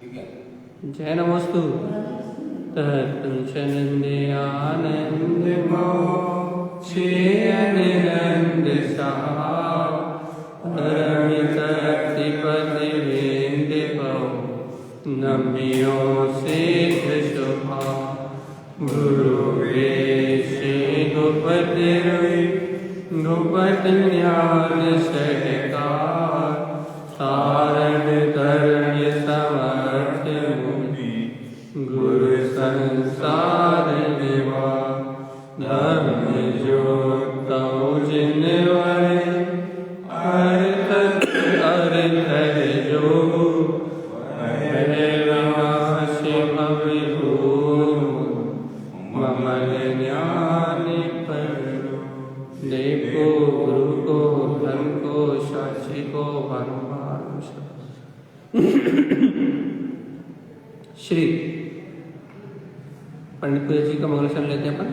जय नमोस्तु तत्पुरुषनंदे आनंद मोक्षे अनिरंद साव परमित शक्तिपति वेंदे पौ नम्यो सिद्ध शुभा गुरु वेशे गोपति गोपति ज्ञान सहकार तारण धर्य समर्थ मुनि गुरु संसार निवा धर्म ज्योत जिनवरे अर्थ जो विनाशि भविभूम ममल ज्ञान परो देखो गुरु को धन को साक्षी को बारंबार श्री पंडित पूजा जी का मंगलाचरण लेते हैं अपन।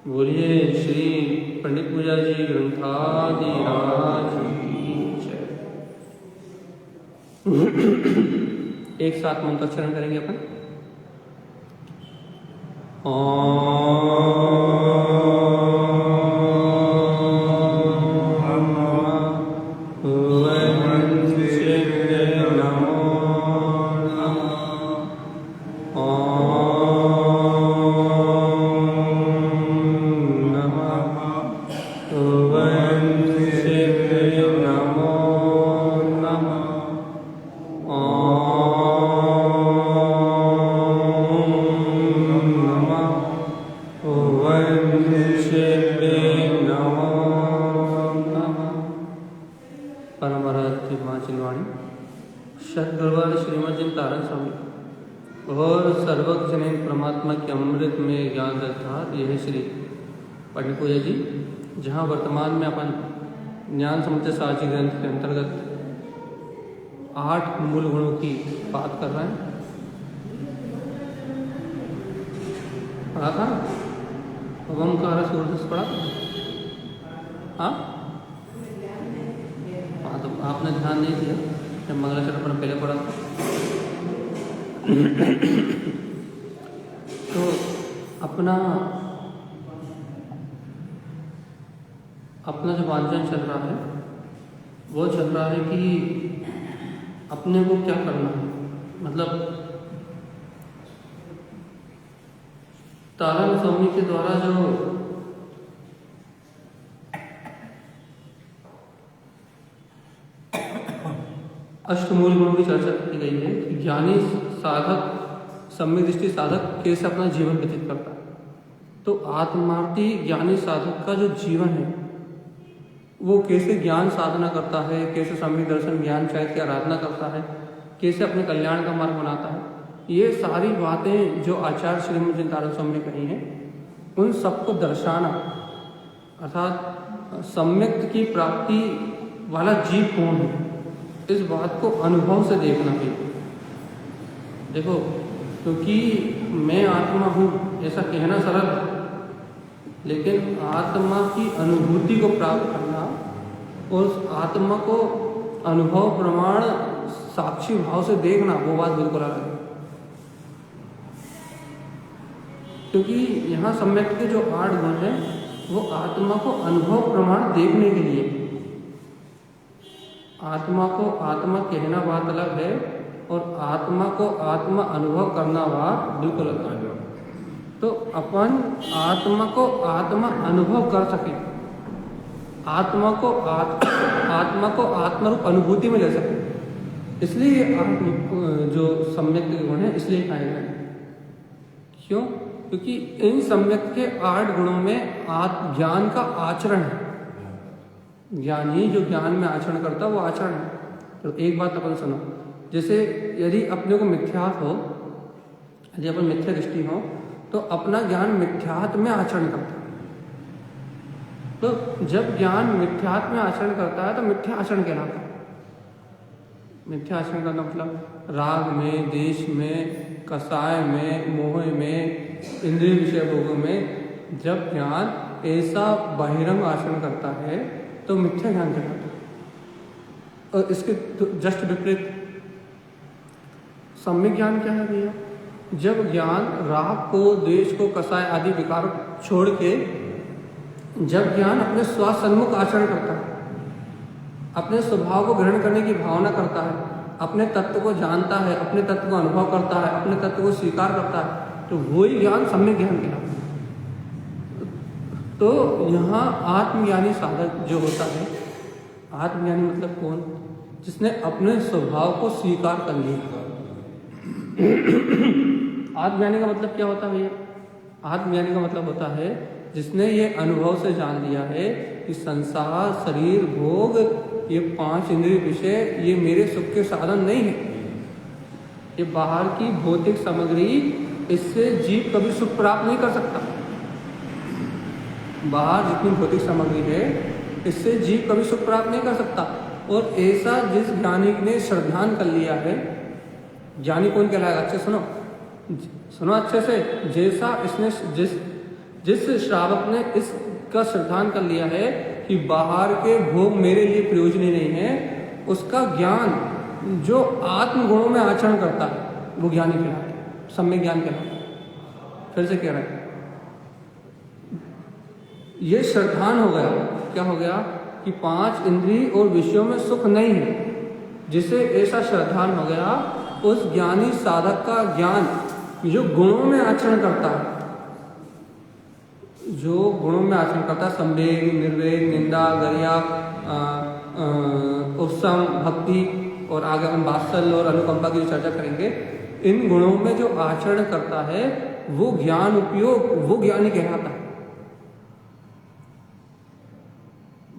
बोलिए श्री पंडित पूजा जी ग्रंथादिराज की जय। एक साथ मंत्रोच्चारण करेंगे अपन। सद्गुरुवार श्रीमद तारण स्वामी और सर्वज्ञ परमात्मा के अमृत में ज्ञान रखा यह श्री पंडित पूजा जी, जहाँ वर्तमान में अपन ज्ञान समुच्चय साची ग्रंथ के अंतर्गत 8 मूल गुणों की बात कर रहे हैं। पढ़ा था ओमकार सूर्य पढ़ा था। हाँ, तो आपने ध्यान नहीं दिया जब मंगलाचरण अपन पहले पढ़ा था। तो अपना जो वांछन चल रहा है वो चल रहा है कि अपने को क्या करना है। मतलब तारण स्वामी के द्वारा जो अष्टमूल गुणों की चर्चा की गई है कि ज्ञानी साधक सम्यक दृष्टि साधक कैसे अपना जीवन व्यतीत करता है। तो आत्मार्थी ज्ञानी साधक का जो जीवन है वो कैसे ज्ञान साधना करता है, कैसे सम्यक दर्शन ज्ञान चाहिए की आराधना करता है, कैसे अपने कल्याण का मार्ग बनाता है। ये सारी बातें जो आचार्य श्रीमद तारण स्वामी ने कही हैं उन सबको दर्शाना, अर्थात सम्यक की प्राप्ति वाला जीव कौन है, इस बात को अनुभव से देखना भी। देखो, क्योंकि मैं आत्मा हूँ ऐसा कहना सरल है, लेकिन आत्मा की अनुभूति को प्राप्त करना और उस आत्मा को अनुभव प्रमाण साक्षी भाव से देखना वो बात बिल्कुल अलग है। क्योंकि यहाँ सम्यक के जो 8 गुण हैं वो आत्मा को अनुभव प्रमाण देखने के लिए, आत्मा को आत्मा कहना बात अलग है और आत्मा को आत्मा अनुभव करना बात बिल्कुल अलग है। तो अपन आत्मा को आत्मा अनुभव कर सके, आत्मा को आत्मरूप अनुभूति में ले सके, इसलिए जो सम्यक गुण है इसलिए कहे गए। क्यों? क्योंकि इन सम्यक के 8 गुणों में ज्ञान का आचरण है। ज्ञानी जो ज्ञान में आचरण करता है वो आचरण है। तो एक बात अपन सुनो, जैसे यदि अपने को मिथ्यात्व हो, यदि अपन मिथ्या दृष्टि हो तो अपना ज्ञान मिथ्यात्व में आचरण करता है। तो जब ज्ञान मिथ्यात्व में आचरण करता है तो मिथ्या आचरण कहलाता है। मिथ्या आचरण का मतलब राग में, देश में, कसाय में, मोह में, इंद्रिय विषय भोगों में जब ज्ञान ऐसा बहिरंग आचरण करता है तो मिथ्या ज्ञान कहलाता है। और इसके जस्ट विपरीत सम्यक ज्ञान क्या है भैया? जब ज्ञान राग को, देश को, कसाय आदि विकार छोड़ के जब ज्ञान अपने स्वसन्मुख आचरण करता है, अपने स्वभाव को ग्रहण करने की भावना करता है, अपने तत्व को जानता है, अपने तत्व को अनुभव करता है, अपने तत्व को स्वीकार करता है, तो वही ज्ञान सम्यक ज्ञान कहलाता है। तो यहाँ आत्मज्ञानी साधक जो होता है, आत्मज्ञानी मतलब कौन? जिसने अपने स्वभाव को स्वीकार कर लिया। आत्मज्ञानी का मतलब क्या होता है भैया? आत्मज्ञानी का मतलब होता है जिसने ये अनुभव से जान लिया है कि संसार, शरीर, भोग, ये 5 इंद्रिय विषय ये मेरे सुख के साधन नहीं है। ये बाहर की भौतिक सामग्री, इससे जीव कभी सुख प्राप्त नहीं कर सकता। बाहर जितनी भौतिक सामग्री है इससे जीव कभी सुख प्राप्त नहीं कर सकता। और ऐसा जिस ज्ञानी ने श्रद्धान कर लिया है, ज्ञानी कौन कहलाएगा? अच्छे सुनो अच्छे से। जैसा इसने जिस श्रावक ने इसका श्रद्धान कर लिया है कि बाहर के भोग मेरे लिए प्रयोजनीय नहीं है, उसका ज्ञान जो आत्म गुणों में आचरण करता है वो ज्ञानी कहलाता है, सम्यक ज्ञान कहलाता है। फिर से कह रहा है, ये श्रद्धान हो गया। क्या हो गया? कि 5 इंद्रिय और विषयों में सुख नहीं है। जिसे ऐसा श्रद्धान हो गया, उस ज्ञानी साधक का ज्ञान जो गुणों में आचरण करता है, जो गुणों में आचरण करता है, संवेग, निर्वेग, निंदा, गरिया, उपशम, भक्ति, और आगे हम वात्सल्य और अनुकंपा की चर्चा करेंगे। इन गुणों में जो आचरण करता है वो ज्ञान उपयोग, वो ज्ञानी कहलाता है।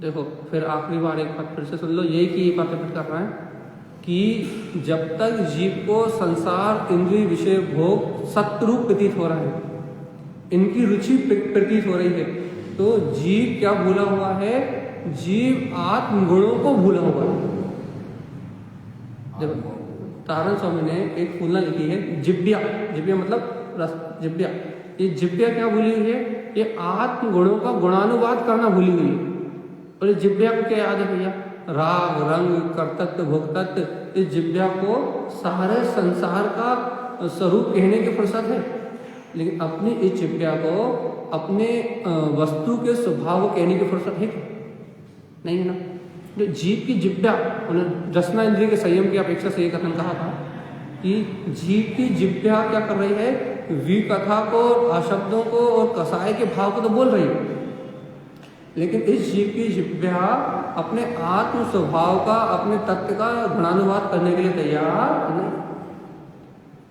देखो फिर आखिरी बार एक बात फिर से सुन लो, यही की बात रिपीट कर रहा है कि जब तक जीव को संसार, इंद्रिय, विषय, भोग सत्रूप प्रतीत हो रहा है, इनकी रुचि प्रतीत हो रही है, तो जीव क्या भूला हुआ है? जीव आत्म गुणों को भूला हुआ है। देखो तारण स्वामी ने एक फूलना लिखी है, जिब्या। जिब्या मतलब रस, जिब्या। ये जिब्या क्या भूली हुई है? ये आत्म गुणों का गुणानुवाद करना भूली हुई है। और ये जिब्या को क्या याद है भैया? राग, रंग, कर्तृत्व, भोक्तृत्व। इस जिब्या को सारे संसार का स्वरूप कहने की फुर्सत है, लेकिन अपनी इस जिब्या को अपने वस्तु के स्वभाव को कहने की फुर्सत है क्या? नहीं है ना। जो जीव की जिब्या, उन्होंने रसना इंद्रिय के संयम की अपेक्षा से एक कथन कहा था कि जीव की जिब्या क्या कर रही है? विकथा को, अशब्दों को और कसाय के भाव को तो बोल रही है, लेकिन इस जीव की जिब्या अपने आत्म स्वभाव का, अपने तत्व का गुणानुवाद करने के लिए तैयार नहीं।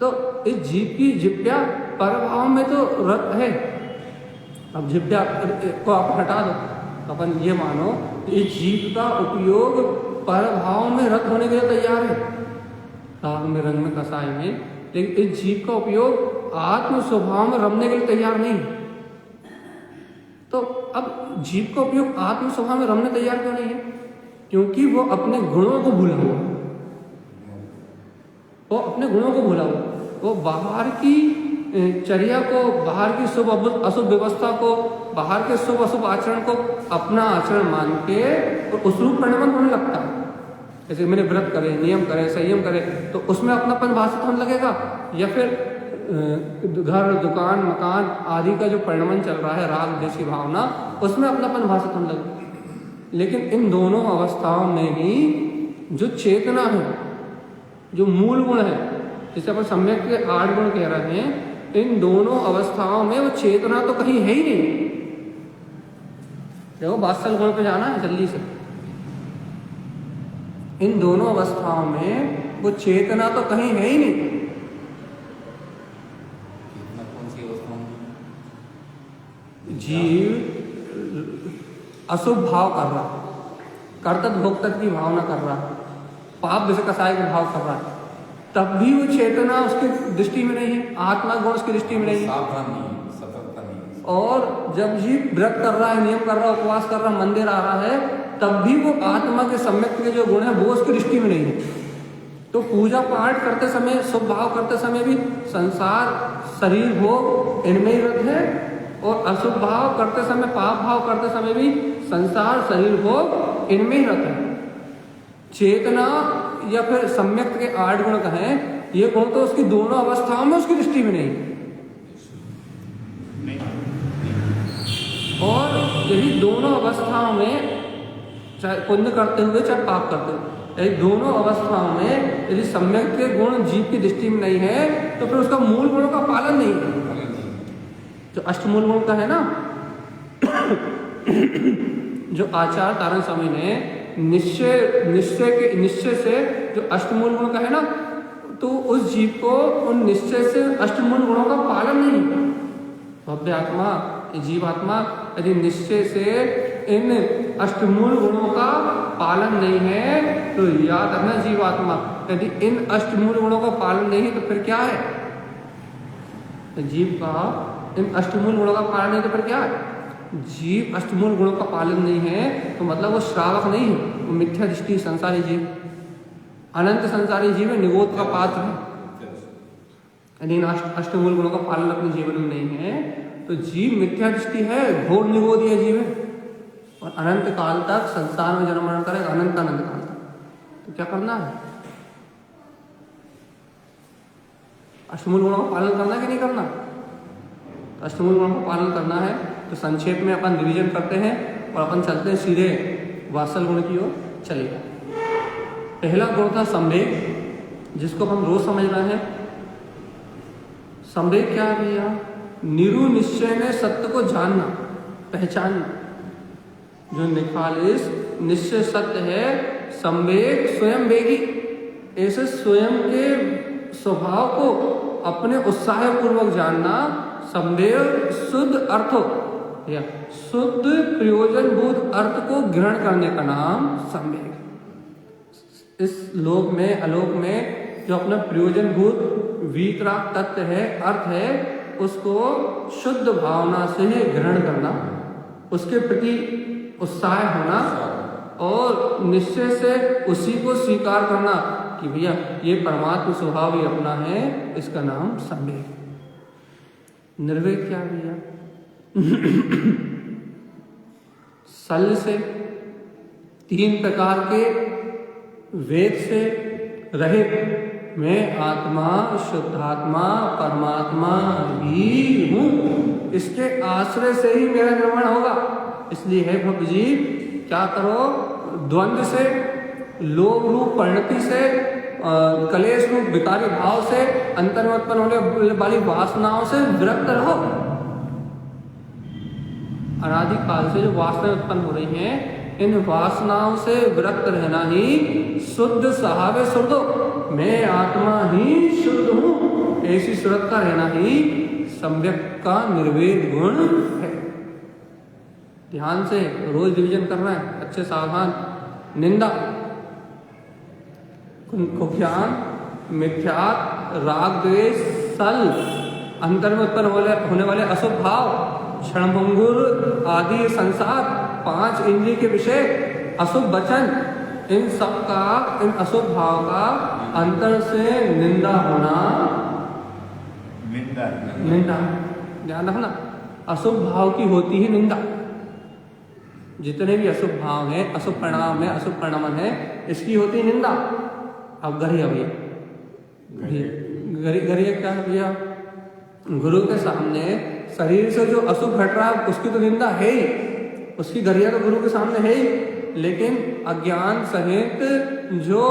तो इस जीव की जिब्या परभाव में तो रत है। अब जिब्या को आप हटा दो, अपन ये मानो कि इस जीव का उपयोग परभाव में रत होने के लिए तैयार है, राग में, रंग में, कसाय में, लेकिन इस जीव का उपयोग आत्म स्वभाव में रमने के लिए तैयार नहीं है। तो अब जीव का उपयोग आत्म स्वभाव में रमने तैयार क्यों नहीं है? क्योंकि वो अपने गुणों को भूला हुआ, वो अपने गुणों को भूला हुआ, वो बाहर की चर्या को, बाहर की शुभ अशुभ व्यवस्था को, बाहर के शुभ अशुभ आचरण को अपना आचरण मान के और उस रूप परिणमन होने लगता है। जैसे मैंने व्रत करे, नियम करे, संयम करे, तो उसमें अपनापन भाषित होने लगेगा, या फिर घर, दुकान, मकान आदि का जो परिणमन चल रहा है, राग, देश की भावना, उसमें अपनापन भाषित होने लगेगा। लेकिन इन दोनों अवस्थाओं में ही जो चेतना है, जो मूल गुण है, जिसे अपन सम्यक के 8 गुण कह रहे हैं, इन दोनों अवस्थाओं में वो चेतना तो कहीं है ही नहीं। देखो वात्सल्य गुण पे जाना है जल्दी से। इन दोनों अवस्थाओं में वो चेतना तो कहीं है ही नहीं। जीव अशुभ भाव कर रहा है, कर्तव्य भोक्तव्य की भावना कर रहा है, पाप विषय कसाय का भाव कर रहा है, तब भी वो चेतना उसकी दृष्टि में नहीं है, आत्मा गुण उसकी दृष्टि में नहीं है। और जब जीव व्रत कर रहा है, नियम कर रहा है, उपवास कर रहा है, मंदिर आ रहा है, तब भी वो आत्मा के सम्यक के जो गुण है वो उसकी दृष्टि में नहीं है। तो पूजा पाठ करते समय, शुभ भाव करते समय भी संसार, शरीर, भोग इनमें ही रत है, और अशुभ भाव करते समय, पाप भाव करते समय भी संसार, शरीर, भोग इनमें ही रत है। चेतना या फिर सम्यक के 8 गुण कहें, ये गुण तो उसकी दोनों अवस्थाओं में उसकी दृष्टि में नहीं। और यही दोनों अवस्थाओं में, चाहे पुण्य करते हुए चाहे पाप करते हुए, यदि दोनों अवस्थाओं में यदि सम्यक के गुण जीव की दृष्टि में नहीं है, तो फिर उसका मूल गुणों का पालन नहीं है। जो अष्टमूल गुण का है ना, जो आचार्य तारण स्वामी ने निश्चय से जो अष्टमूल गुण का है ना, तो उस जीव को उन निश्चय से अष्टमूल गुणों का पालन नहीं है। भव्य आत्मा, जीवात्मा यदि निश्चय से इन अष्टमूल गुणों का पालन नहीं है, तो याद रखना जीवात्मा, यदि इन अष्टमूल गुणों का पालन नहीं है तो फिर क्या है? जीव का इन अष्टमूल गुणों का पालन नहीं तो फिर क्या है? जीव अष्टमूल गुणों का पालन नहीं है तो मतलब वो श्रावक नहीं है, वो मिथ्या दृष्टि संसारी जीव, अनंत संसारी जीव है, निगोद का पात्र है। यदि इन अष्टमूल गुणों का पालन अपने जीवन में नहीं है तो जीव मिथ्या दृष्टि है, घोर निगोदीय जीव है, और अनंत काल तक संसार में जन्म मरण करेगा, अनंत काल तक। तो क्या करना है? अष्टमूल गुणों का पालन करना है कि नहीं करना? अष्टमूल गुणों का पालन करना है तो संक्षेप में अपन रिवीजन करते हैं और अपन चलते हैं सीधे वात्सल गुण की ओर चलेगा। पहला गुण था संवेग, जिसको हम रोज समझ रहे हैं। संवेग क्या है भैया? निरु निश्चय में सत्य को जानना, पहचानना। जो निखालिस निश्चय सत्य है, संवेग स्वयं वेगी, ऐसे स्वयं के स्वभाव को अपने उत्साह पूर्वक जानना। संवेग शुद्ध अर्थ या शुद्ध प्रयोजन बोध अर्थ को ग्रहण करने का नाम संवेग। इस लोक में, अलोक में जो अपना प्रयोजन बोध वीतराग तत्व है, अर्थ है, उसको शुद्ध भावना से ग्रहण करना, उसके प्रति उत्साह होना और निश्चय से उसी को स्वीकार करना कि भैया ये परमात्मा स्वभाव ही अपना है, इसका नाम संवेग। निर्वेग क्या भैया? सल से 3 प्रकार के वेद से रहित मैं आत्मा, शुद्धात्मा, परमात्मा ही हूँ, इसके आश्रय से ही मेरा निर्माण होगा। इसलिए है भक्त जी, क्या करो? द्वंद्व से, लोभ रूप परिणति से, कलेश रूप विकारी भाव से, अंतर में उत्पन्न होने वाली वासनाओं से विरक्त रहो। अनादिकाल से जो वासनाएं उत्पन्न हो रही हैं, इन वासनाओं से विरक्त रहना ही शुद्ध सहावे शुद्ध, मैं आत्मा ही शुद्ध हूँ, ऐसी सूरत का रहना ही सम्यक का निर्वेद गुण है। ध्यान से रोज रिवीजन करना है, अच्छे सावधान। निंदा, कुख्यान, मिथ्यात, राग, द्वेष, सल, अंतर में उत्पन्न होने वाले अशुभ भाव, क्षणभंगुर आदि संसार, 5 इंद्रिय के विषय, अशुभ वचन, इन सब का, इन अशुभ भाव का अंतर से निंदा होना। निंदा ध्यान रखना, अशुभ भाव की होती है निंदा। जितने भी अशुभ भाव है, अशुभ परिणाम है, अशुभ परिणाम है, इसकी होती है निंदा। अब गरिया भैया, गरिया क्या है भैया? गुरु के सामने शरीर से जो अशुभ घट रहा है उसकी तो निंदा है ही, उसकी गरिया तो गुरु के सामने है ही, लेकिन अज्ञान सहित जो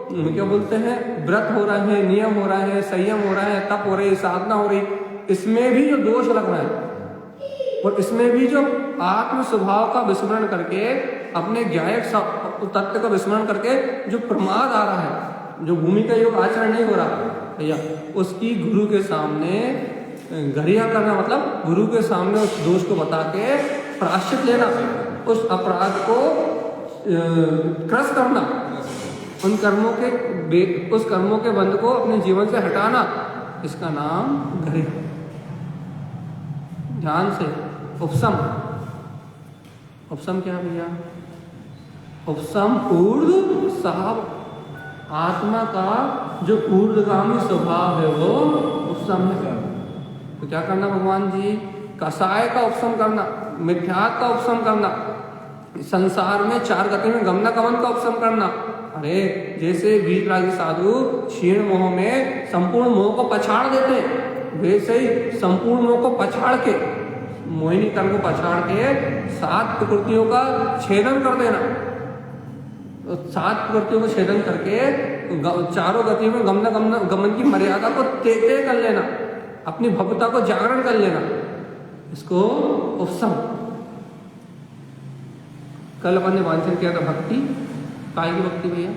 क्या बोलते हैं व्रत हो रहा है, नियम हो रहा है, संयम हो रहा है, तप हो रही है, साधना हो रही, इसमें भी जो दोष लग रहा है और इसमें भी जो आत्म स्वभाव का विस्मरण करके, अपने ज्ञायक तत्व का विस्मरण करके जो प्रमाद आ रहा है, जो भूमि का योग आचरण नहीं हो रहा भैया, उसकी गुरु के सामने गरिया करना, मतलब गुरु के सामने उस दोष को बता के प्रायश्चित लेना, उस अपराध को क्रश करना, उन कर्मों के उस कर्मों के बंध को अपने जीवन से हटाना, इसका नाम घरे। ध्यान से, उपशम। उपशम क्या है भैया? उपशम ऊर्ध्व साहब, आत्मा का जो ऊर्ध्वगामी स्वभाव है वो उपशम है। तो क्या करना भगवान जी? कसाय का उपशम करना, मिथ्यात्व का उपशम करना, संसार में चार गति में गमना गमन का उपशम करना। अरे जैसे वीतरागी साधु क्षीण मोह में संपूर्ण मोह को पछाड़ देते हैं, वैसे ही संपूर्ण मोह को पछाड़ के, मोहिनी कर्म को पछाड़ के 7 प्रकृतियों का छेदन कर देना। तो 7 प्रकृतियों को छेदन करके चारों गतियों में गमन की मर्यादा को तय कर लेना, अपनी भव्यता को जागरण कर लेना, इसको उपशम। कल अपन ने वांछन किया था भक्ति, काय की भक्ति भैया?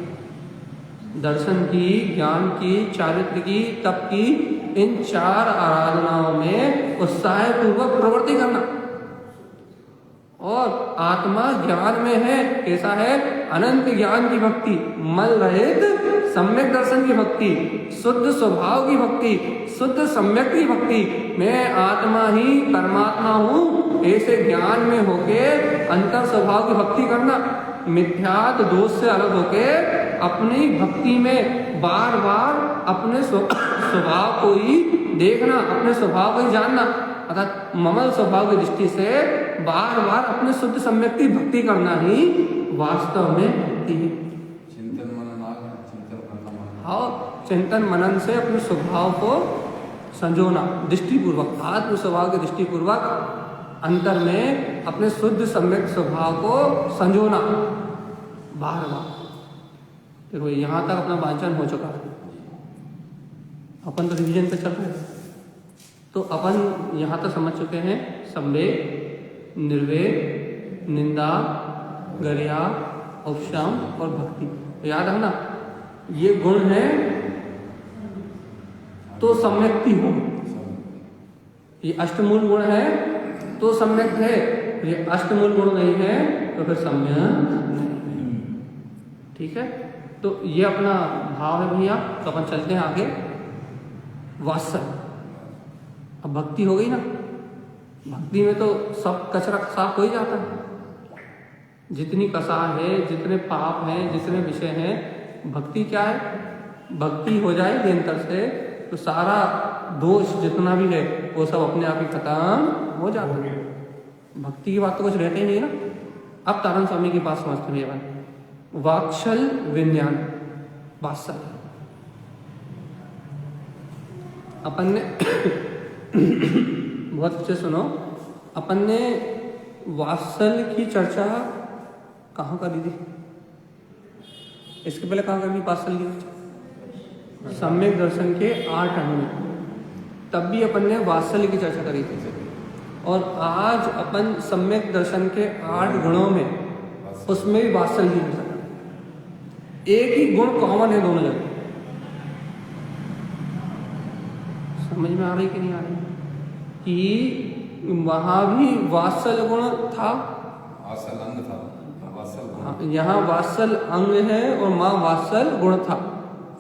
दर्शन की, ज्ञान की, चारित्र की, तप की, इन 4 आराधनाओं में उत्साह पूर्वक प्रवृत्ति करना। और आत्मा ज्ञान में है, कैसा है? अनंत ज्ञान की भक्ति, मल रहित सम्यक दर्शन की भक्ति, शुद्ध स्वभाव की भक्ति, शुद्ध सम्यक की भक्ति। मैं आत्मा ही परमात्मा हूँ, ऐसे ज्ञान में होके अंतर स्वभाव की भक्ति करना। मिथ्यात्व दोष से अलग होके अपनी भक्ति में बार बार अपने स्वभाव को ही देखना, अपने स्वभाव को ही जानना, अर्थात ममल स्वभाव की दृष्टि से बार बार अपने शुद्ध सम्यक की भक्ति करना ही वास्तव में भक्ति है। हाँ, चिंतन मनन से अपने स्वभाव को संजोना, दृष्टिपूर्वक, आत्म स्वभाव की दृष्टिपूर्वक अंतर में अपने शुद्ध सम्यक स्वभाव को संजोना बार बार। देखो यहाँ तक अपना वांछन हो चुका है, अपन तो रिवीजन पे चल रहे हैं। तो अपन यहाँ तक समझ चुके हैं संवेग, निर्वेग, निंदा, गरिया, उपशम और भक्ति। याद है ना, ये गुण है तो सम्यक्ति हो। ये अष्टमूल गुण है तो सम्यक है, ये अष्टमूल गुण नहीं है तो फिर सम्यक नहीं। ठीक है, तो ये अपना भाव है भैया। तो अपन चलते हैं आगे। वात्सल्य, अब भक्ति हो गई ना, भक्ति में तो सब कचरा साफ हो ही जाता है। जितनी कसार है, जितने पाप हैं, जितने विषय हैं, भक्ति क्या है? भक्ति हो जाए निरंतर से तो सारा दोष जितना भी है वो सब अपने आप ही खत्म हो जाता है। भक्ति की बात तो कुछ रहते ही नहीं ना। अब तारण स्वामी की बात समझते हैं भाई। वात्सल विज्ञान, वात्सल्य अपन ने बहुत अच्छे सुनो, अपन ने वात्सल्य की चर्चा कहाँ करी थी? इसके पहले कहाँ करी वात्सल्य की चर्चा? सम्यक दर्शन के 8 अंग में, तब भी अपन ने वात्सल्य की चर्चा करी थी। और आज अपन सम्यक दर्शन के 8 गुणों में उसमें भी वात्सल्य की चर्चा करें। एक ही गुण कॉमन है दोनों जगह। समझ में आ रही कि नहीं आ रही? कि वहां भी वात्सल्य गुण था, अंग था, यहाँ वात्सल अंग है और वहां वात्सल गुण था।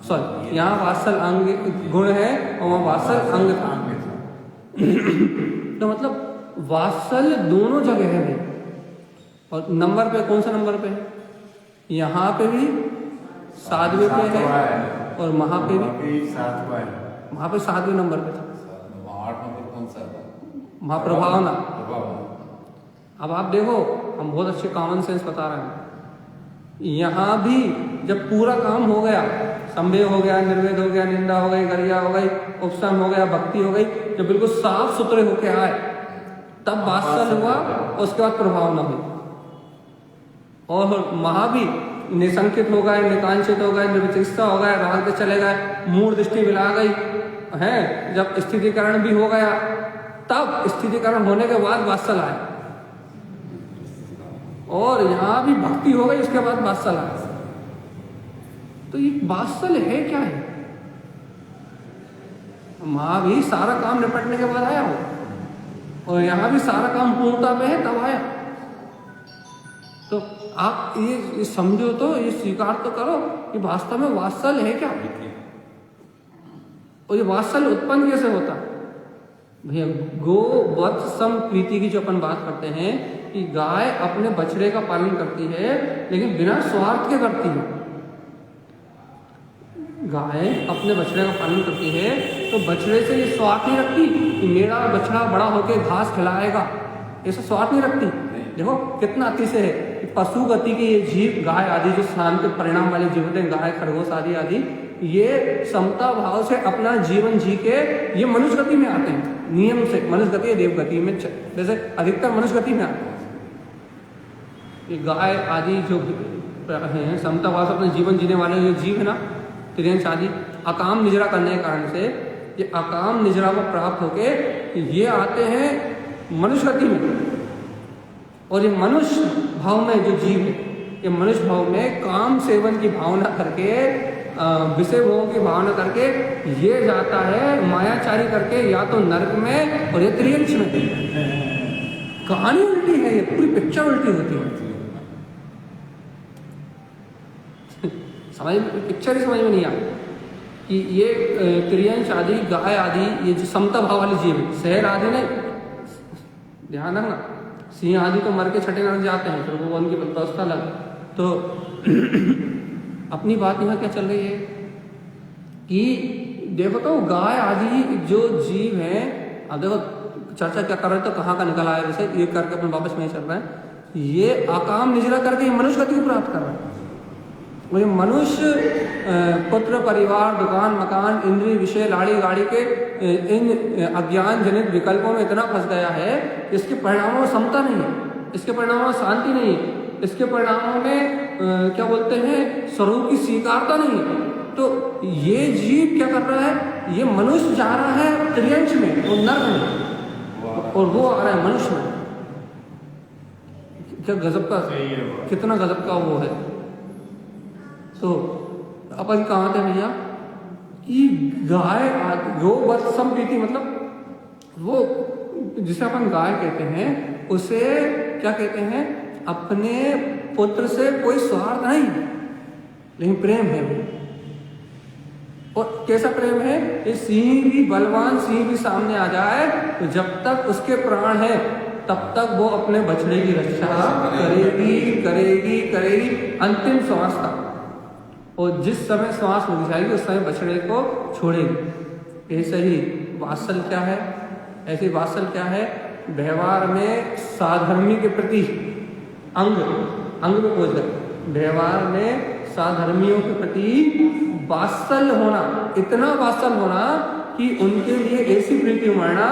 सॉरी, यहाँ वात्सल अंग गुण है और वहां वात्सल अंग था। तो मतलब वात्सल्य दोनों जगह है भाई। और नंबर पे कौन सा नंबर पे है? यहाँ पे भी 7वें पे है और वहां पे भी 7वां है। वहां पे 7वें नंबर पे था। 8 नंबर कौन सा था? वहां प्रभावना। अब आप देखो, हम बहुत अच्छे कॉमन सेंस बता रहे हैं। यहाँ भी जब पूरा काम हो गया, संवेग हो गया, निर्वेद हो गया, निंदा हो गई, गरिया हो गई, उपशम हो गया, भक्ति हो गई, जब बिल्कुल साफ सुथरे होके आए तब वात्सल्य हुआ, उसके बाद प्रभावना हुई। और वहां भी निसंकित हो गए, निकांक्षित हो गए, निर्विचिकित्सा हो गए, राग पे चले गए, मूड दृष्टि मिला गई है। जब स्थितिकरण भी हो गया, तब स्थितिकरण होने के बाद वात्सल्य आया। और यहाँ भी भक्ति हो गई, उसके बाद वात्सल्य आया। तो ये वात्सल्य है क्या है? वहां भी सारा काम निपटने के बाद आया हो और यहाँ भी सारा काम पूर्णता पे है तब आया। तो आप ये समझो, तो ये स्वीकार तो करो कि वास्तव में वात्सल्य है क्या, और ये वात्सल्य उत्पन्न कैसे होता है। भैया गो वत्स सम प्रीति की जो अपन बात करते हैं कि गाय अपने बछड़े का पालन करती है लेकिन बिना स्वार्थ के करती है। गाय अपने बछड़े का पालन करती है तो बछड़े से ये स्वार्थ नहीं रखती कि मेरा बछड़ा बड़ा होकर घास खिलाएगा, ऐसा स्वार्थ नहीं रखती। देखो कितना अतिशय है कि पशु गति के ये जीव गाय आदि जो स्नान के परिणाम वाले जीव होते हैं, गाय खरगोश आदि ये समता भाव से अपना जीवन जी के ये मनुष्य गति में आते हैं। नियम से मनुष्य गति देव गति में, जैसे अधिकतर मनुष्य गति में आते हैं। ये गाय आदि जो हैं समता भाव से अपना जीवन जीने वाले जो जीव है ना, तिर्यंश आदि अकाम निजरा करने के कारण से ये अकाम निजरा को प्राप्त होके ये आते हैं मनुष्य गति में। और ये मनुष्य भाव में जो जीव है, ये मनुष्य भाव में काम सेवन की भावना करके, विषय भोगों की भावना करके ये जाता है मायाचारी करके या तो नरक में और या त्रियंश में। कहानी उल्टी है, ये पूरी पिक्चर उल्टी होती है। समझ पिक्चर ही समझ में नहीं आता कि ये त्रियंश आदि गाय आदि ये जो समता भाव वाले जीव है, शहर आदि ने ध्यान रखना, सिंह आदि तो मर के छठे नरक जाते हैं, फिर वो उनकी व्यवस्था अलग। तो अपनी बात यहाँ क्या चल रही है कि देखो तो गाय आदि जो जीव हैं, अब देखो चर्चा क्या कर रहे हैं तो कहाँ का निकल आया, वैसे ये करके अपने वापस में चल रहे हैं। ये अकाम निजरा करके ये मनुष्य गति को प्राप्त कर रहे हैं। और ये मनुष्य पुत्र परिवार दुकान मकान इंद्रिय विषय लाड़ी गाड़ी के इन अज्ञान जनित विकल्पों में इतना फंस गया है, इसके परिणामों में समता नहीं है, इसके परिणामों में शांति नहीं है, इसके परिणामों में क्या बोलते हैं स्वरूप की स्वीकारता नहीं है। तो ये जीव क्या कर रहा है, ये मनुष्य जा रहा है त्रियंश में और नर्क में, और वो आ रहा है मनुष्य में। क्या गजब का, कितना गजब का वो है। तो अपन कहाँ थे भैया कि गाय गो वत्सम प्रीति, मतलब वो जिसे अपन गाय कहते हैं उसे क्या कहते हैं, अपने पुत्र से कोई स्वार्थ नहीं लेकिन प्रेम है वो। और कैसा प्रेम है, ये सिंह भी बलवान सिंह भी सामने आ जाए तो जब तक उसके प्राण है तब तक वो अपने बछड़े की रक्षा करेगी करेगी करेगी अंतिम श्वास तक। और जिस समय श्वास रुक जाएगी उस समय बछड़े को छोड़ेगी। ऐसे ही वात्सल्य क्या है, ऐसे वात्सल्य क्या है, व्यवहार में साधर्मी के प्रति अंग में खोज कर व्यवहार में साधर्मियों के प्रति वात्सल्य होना, इतना वात्सल्य होना कि उनके लिए ऐसी प्रीति उमड़ना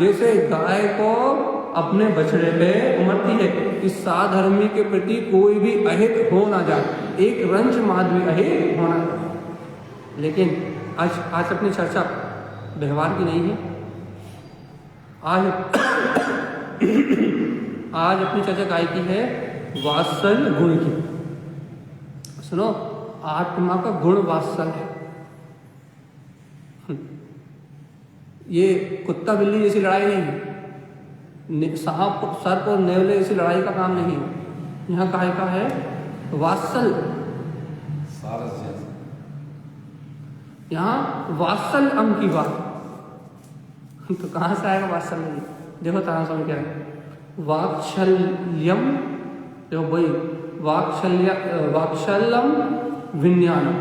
जैसे गाय को अपने बछड़े पे उमड़ती है कि साधर्मी के प्रति कोई भी अहित हो ना जाए, एक रंच माद भी अहित होना। लेकिन आज अपनी चर्चा व्यवहार की नहीं है, आज अपनी चर्चा काय की है, वात्सल्य गुण की। सुनो, आत्मा का गुण वात्सल्य है। ये कुत्ता बिल्ली जैसी लड़ाई नहीं है, सांप सर्प और नेवले जैसी लड़ाई का काम नहीं है। यहाँ काय का है वात्सल्य, यहाँ वात्सल्य अंग की बात। तो कहाँ से आएगा वात्सल्य? देखो तारा समझ क्या है, वात्सल्यम, देखो वही वात्सल्यम विज्ञानम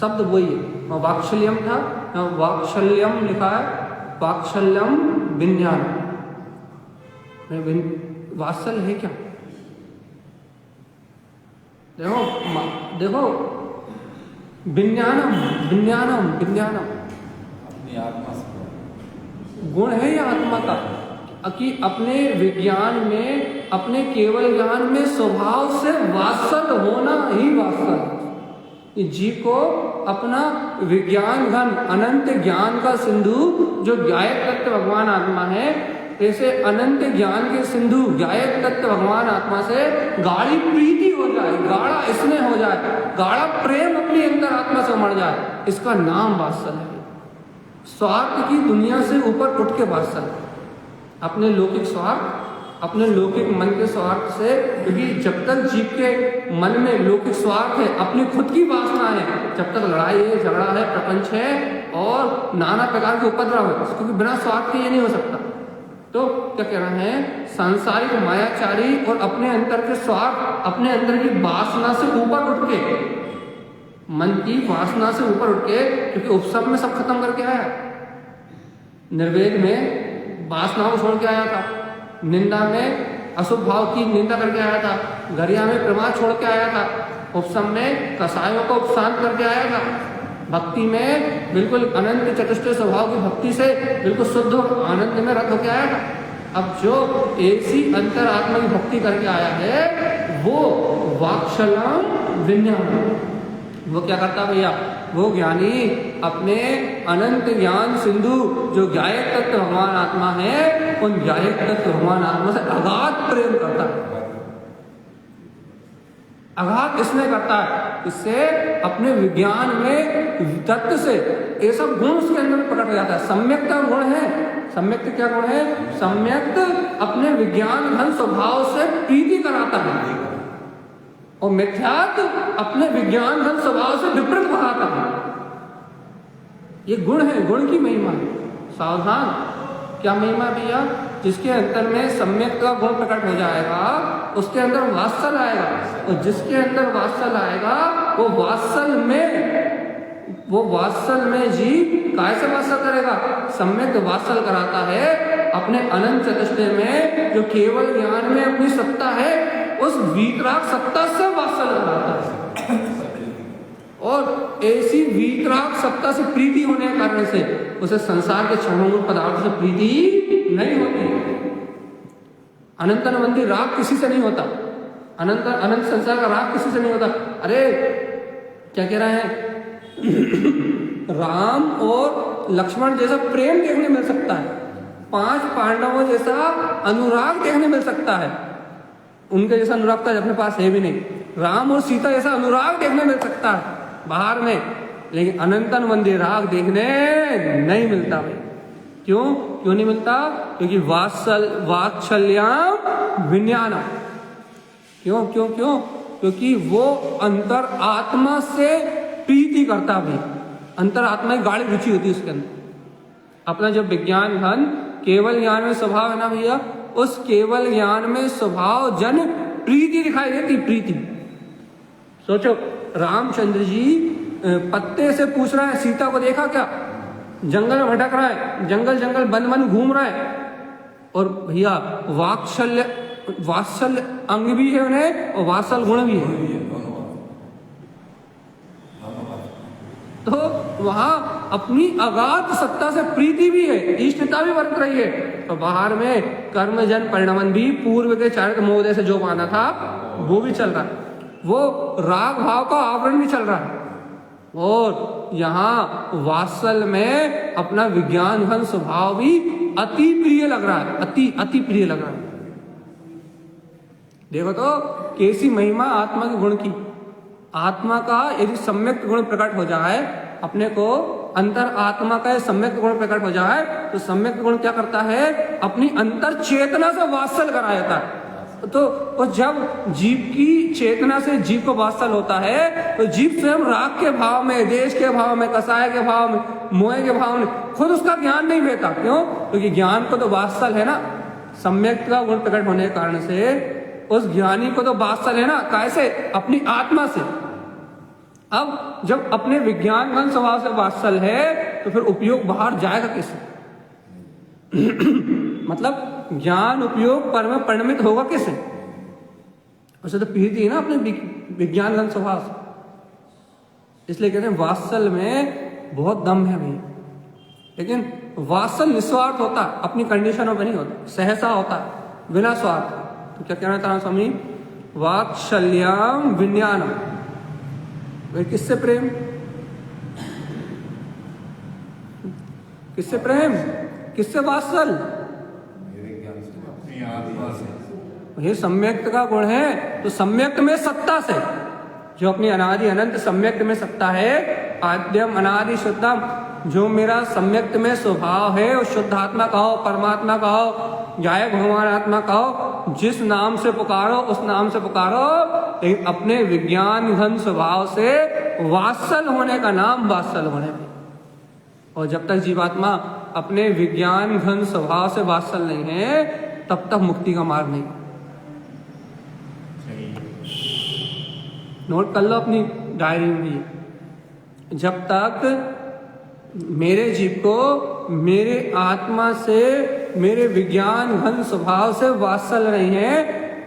शब्द वही है। वात्सल्यम था, वात्सल्यम लिखा है, वात्सल्यम विज्ञान। वात्सल्य है क्या? देखो विज्ञानम विज्ञानम विज्ञानम अपनी आत्मा से गुण है या आत्मा का कि अपने विज्ञान में, अपने केवल ज्ञान में स्वभाव से वात्सल्य होना ही वात्सल्य। जीव को अपना विज्ञान घन अनंत ज्ञान का सिंधु जो गायक तत्व भगवान आत्मा है, ऐसे अनंत ज्ञान के सिंधु गायक तत्व भगवान आत्मा से गाढ़ी प्रीति हो जाए, गाढ़ा स्नेह हो जाए, गाढ़ा प्रेम अपनी अंतर आत्मा से उमड़ जाए, इसका नाम वात्सल्य है। स्वार्थ की दुनिया से ऊपर उठ के वात्सल्य, अपने लौकिक स्वार्थ अपने लौकिक मन के स्वार्थ से, क्योंकि जब तक जीव के मन में लौकिक स्वार्थ है, अपनी खुद की वासना है, जब तक लड़ाई है, झगड़ा है, प्रपंच है और नाना प्रकार के उपद्रव है, क्योंकि बिना स्वार्थ के ये नहीं हो सकता। तो क्या कह रहे हैं, सांसारिक मायाचारी और अपने अंतर के स्वार्थ, अपने अंदर की वासना से ऊपर उठ के, मन की वासना से ऊपर उठ के, क्योंकि उपसम में सब खत्म करके आया, निर्वेद में वासनाओं को छोड़ के आया था, निंदा में अशुभ भाव की निंदा करके आया था, गरिया में प्रमाद छोड़ के आया था, उपसम में कसायों को उपशांत करके आया था, भक्ति में बिल्कुल अनंत चतुष्टय स्वभाव की भक्ति से बिल्कुल शुद्ध और आनंद में रत होकर आया था। अब जो ऐसी अंतरात्मा की भक्ति करके आया है वो वाक्शलम विन्याम, वो क्या करता भैया, वो ज्ञानी अपने अनंत ज्ञान सिंधु जो ज्ञायक तत्व भगवान आत्मा है, उन ज्ञायक तत्व भगवान आत्मा से अगाध प्रेम करता है। अगाध इसमें करता है, इससे अपने विज्ञान में तत्व से ये सब गुण उसके अंदर प्रकट हो जाता है। सम्यक्त गुण है, सम्यक्त क्या गुण है, सम्यक्त अपने विज्ञान घन स्वभाव से प्रीति कराता है और मिथ्यात्व अपने विज्ञान घन स्वभाव से विपरीत बढ़ाता है। ये गुण है, गुण की महिमा है। सावधान, क्या महिमा भैया, जिसके अंतर में सम्यक का गुण प्रकट हो जाएगा उसके अंदर वात्सल आएगा, और जिसके अंदर वात्सल आएगा वो वात्सल में जीव कैसे वात्सल करेगा, सम्यक वात्सल कराता है अपने अनंत चतुष्टय में जो केवल ज्ञान में अपनी सत्ता है, उस वीतराग सत्ता से वात्सल कराता है। और ऐसी वीतराग सत्ता से प्रीति होने के कारण से उसे संसार के क्षणभंगुर पदार्थों से प्रीति नहीं होती। अनंत राग किसी से नहीं होता, अनंत संसार का राग किसी से नहीं होता। अरे क्या कह रहे हैं, राम और लक्ष्मण जैसा प्रेम देखने मिल सकता है, 5 पांडवों जैसा अनुराग देखने मिल सकता है, उनके जैसा अनुराग तो अपने पास है भी नहीं। राम और सीता जैसा अनुराग देखने मिल सकता है बाहर में, लेकिन अनंतन वंदे राग देखने नहीं मिलता भाई। क्यों नहीं मिलता, क्योंकि वात्सल्याम विज्ञानम, क्यों क्योंकि वो अंतर आत्मा से प्रीति करता भाई। अंतर आत्मा की गाढ़ी रुचि होती है उसके अंदर। अपना जब विज्ञान घन केवल ज्ञान में स्वभाव है ना भैया, उस केवल ज्ञान में स्वभाव जन प्रीति दिखाई देती, प्रीति। सोचो, रामचंद्र जी पत्ते से पूछ रहा है, सीता को देखा क्या, जंगल में भटक रहा है, जंगल बन घूम रहा है, और भैया वात्सल्य अंग भी है उन्हें और वात्सल गुण भी है। तो वहां अपनी अगाध सत्ता से प्रीति भी है, इष्टता भी बरत रही है, तो बाहर में कर्मजन परिणमन भी पूर्व के चारित्र मोह से जो पाना था वो भी चल रहा है, वो राग भाव का आवरण भी चल रहा है। और यहाँ वात्सल में अपना विज्ञान घन स्वभाव भी अति प्रिय लग रहा है, अति प्रिय लग रहा है। देखो तो कैसी महिमा आत्मा के गुण की। आत्मा का यदि सम्यक गुण प्रकट हो जाए, अपने को अंतर आत्मा का सम्यक गुण प्रकट हो जाए, तो सम्यक गुण क्या करता है, अपनी अंतर चेतना से वात्सल करा देता है। तो जब जीव की चेतना से जीव को वात्सल होता है, तो जीव स्वयं राग के भाव में, देश के भाव में, कसाय के भाव में, मोह के भाव में खुद उसका ज्ञान नहीं देता। क्यों, क्योंकि ज्ञान को तो वात्सल है ना, सम्यक का गुण प्रकट होने के कारण से उस ज्ञानी को तो वात्सल है ना, कैसे, अपनी आत्मा से। अब जब अपने विज्ञान घन स्वभाव से वात्सल है, तो फिर उपयोग बाहर जाएगा किससे? मतलब ज्ञान उपयोग पर में परिणमित होगा किससे? उसे तो प्रीति है ना अपने विज्ञान घन स्वभाव से। इसलिए कहते हैं वात्सल में बहुत दम है भाई, लेकिन वात्सल निस्वार्थ होता है, अपनी कंडीशनों पर नहीं होता, सहसा होता है, बिना स्वार्थ। तो क्या कहना था स्वामी, वात्सल्याम विज्ञानम, किससे प्रेम, किससे प्रेम, किससे वात्सल, ये सम्यक्त का गुण है। तो सम्यक्त में सत्ता से, जो अपनी अनादि अनंत सम्यक्त में सत्ता है, आद्यम अनादि शुद्धम, जो मेरा सम्यक्त में स्वभाव है, उस शुद्ध आत्मा का हो, परमात्मा का हो, जय भगवान आत्मा कहो, जिस नाम से पुकारो उस नाम से पुकारो, लेकिन अपने विज्ञान घन स्वभाव से वात्सल होने का नाम वात्सल होने। और जब तक जीवात्मा अपने विज्ञान घन स्वभाव से वात्सल नहीं है, तब तक मुक्ति का मार्ग नहीं। नोट कर लो अपनी डायरी में भी, जब तक मेरे जीव को मेरे आत्मा से, मेरे विज्ञान घन स्वभाव से वात्सल नहीं है,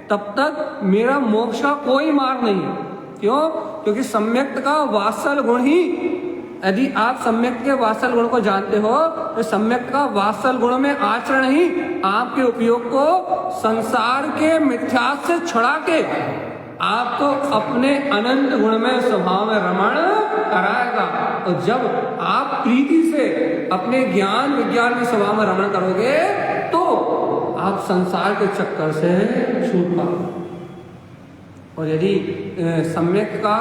तब तक मेरा मोक्ष का कोई मार्ग नहीं है। क्यों? क्योंकि सम्यक्त का वात्सल गुण ही, यदि आप सम्यक्त के वात्सल गुण को जानते हो, तो सम्यक्त का वात्सल गुण में आचरण ही आपके उपयोग को संसार के मिथ्या से छुड़ा के आपको अपने अनंत गुण में स्वभाव में रमण कराएगा। और जब आप प्रीति से अपने ज्ञान विज्ञान के स्वभाव में रमण करोगे, तो आप संसार के चक्कर से छूट पाओगे। और यदि सम्यक का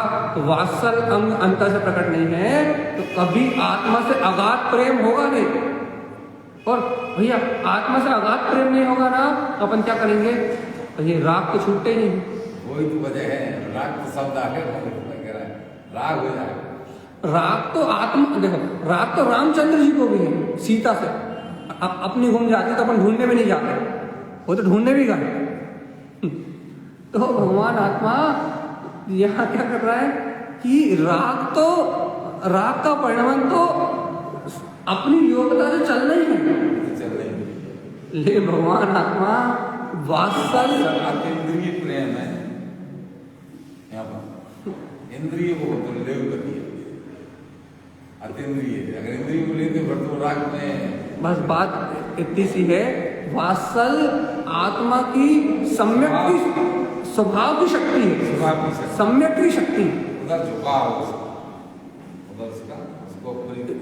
वात्सल अंग अंतर से प्रकट नहीं है, तो कभी आत्मा से अगाध प्रेम होगा नहीं। और भैया आत्मा से अगाध प्रेम नहीं होगा ना, तो अपन क्या करेंगे? तो ये राग तो छूटते ही नहीं। वही तो वजह है, राग तो शब्द आगे कह रहा है, राग हो जाएगा। राग तो आत्मा, देखो राग तो रामचंद्र जी को भी है, सीता से अपनी गुम जाती तो अपन ढूंढने में नहीं जाते, वो तो ढूंढने भी गए। तो भगवान आत्मा यहाँ क्या कर रहा है कि राग का परिणाम तो अपनी योग्यता से चलना ही है, लेकिन भगवान आत्मा वात्सल इंद्रिय प्रेम है। यहाँ पर इंद्रिय को तो लेव कर दिया, अतीन्द्रिय। अगर इंद्रिय को लेते फिर तो राग में बस बात इतनी सी है। वात्सल आत्मा की सम्यक की स्वभाव की शक्ति है, सम्यक की शक्ति। उधर झुकाव, उधर उसको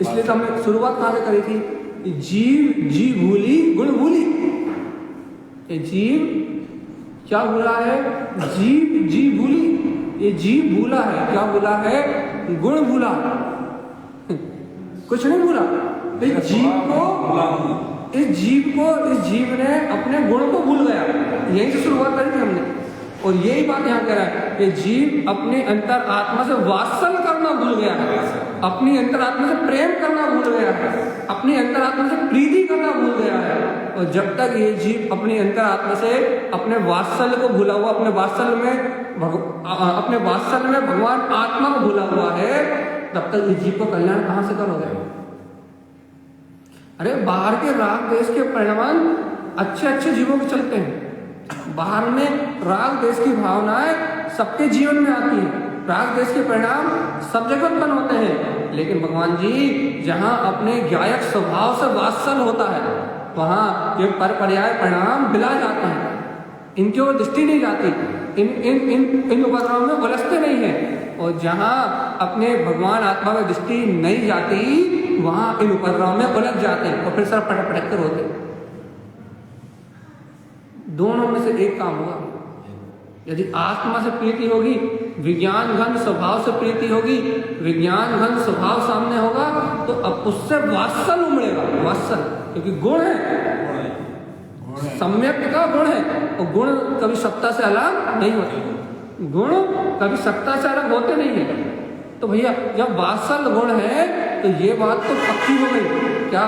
इसलिए तो हमने शुरुआत कहाँ से करी थी? जीव भूली गुण भूली। ये जीव क्या भूला है? जीव भूली, ये जीव भूला है। क्या भूला है? गुण भूला, कुछ नहीं भूला। इस जीव ने अपने गुण को भूल गया। यहीं से शुरुआत करी थी हमने, और यही बात यहाँ कह रहा है कि जीव अपने अंतर आत्मा से वात्सल करना भूल गया है, अपनी अंतर आत्मा से प्रेम करना भूल गया है, अपनी अंतर आत्मा से प्रीति करना भूल गया है। और जब तक ये जीव अपनी अंतर आत्मा से अपने वात्सल्य को भूला हुआ, अपने वात्सल्य में भगवान आत्मा को भूला हुआ है, तब तक इस जीव को कल्याण कहाँ से करोगे? अरे बाहर के राग देश के परिणाम अच्छे जीवों के चलते हैं। बाहर में राग देश की भावनाएं सबके जीवन में आती है, राग देश के परिणाम सब जगह उत्पन्न होते हैं। लेकिन भगवान जी जहाँ अपने ज्ञायक स्वभाव से वात्सल होता है, वहाँ ये पर्याय परिणाम बिला जाते हैं, इनकी ओर दृष्टि नहीं जाती, इन उपद्रव में उलझते नहीं है। और जहाँ अपने भगवान आत्मा में दृष्टि नहीं जाती, वहाँ इन उपद्रव में उलझ जाते हैं और फिर सर पटक कर होते हैं। दोनों में से एक काम होगा। यदि आत्मा से प्रीति होगी, विज्ञान घन स्वभाव से प्रीति होगी, विज्ञान घन स्वभाव सामने होगा, तो अब उससे वात्सल उमड़ेगा। वात्सल क्योंकि गुण है, सम्यक का गुण है, और गुण कभी सत्ता से अलग नहीं होते, गुण कभी सत्ता से अलग होते नहीं है। तो भैया जब वात्सल गुण है, तो ये बात तो पक्की हो गई क्या?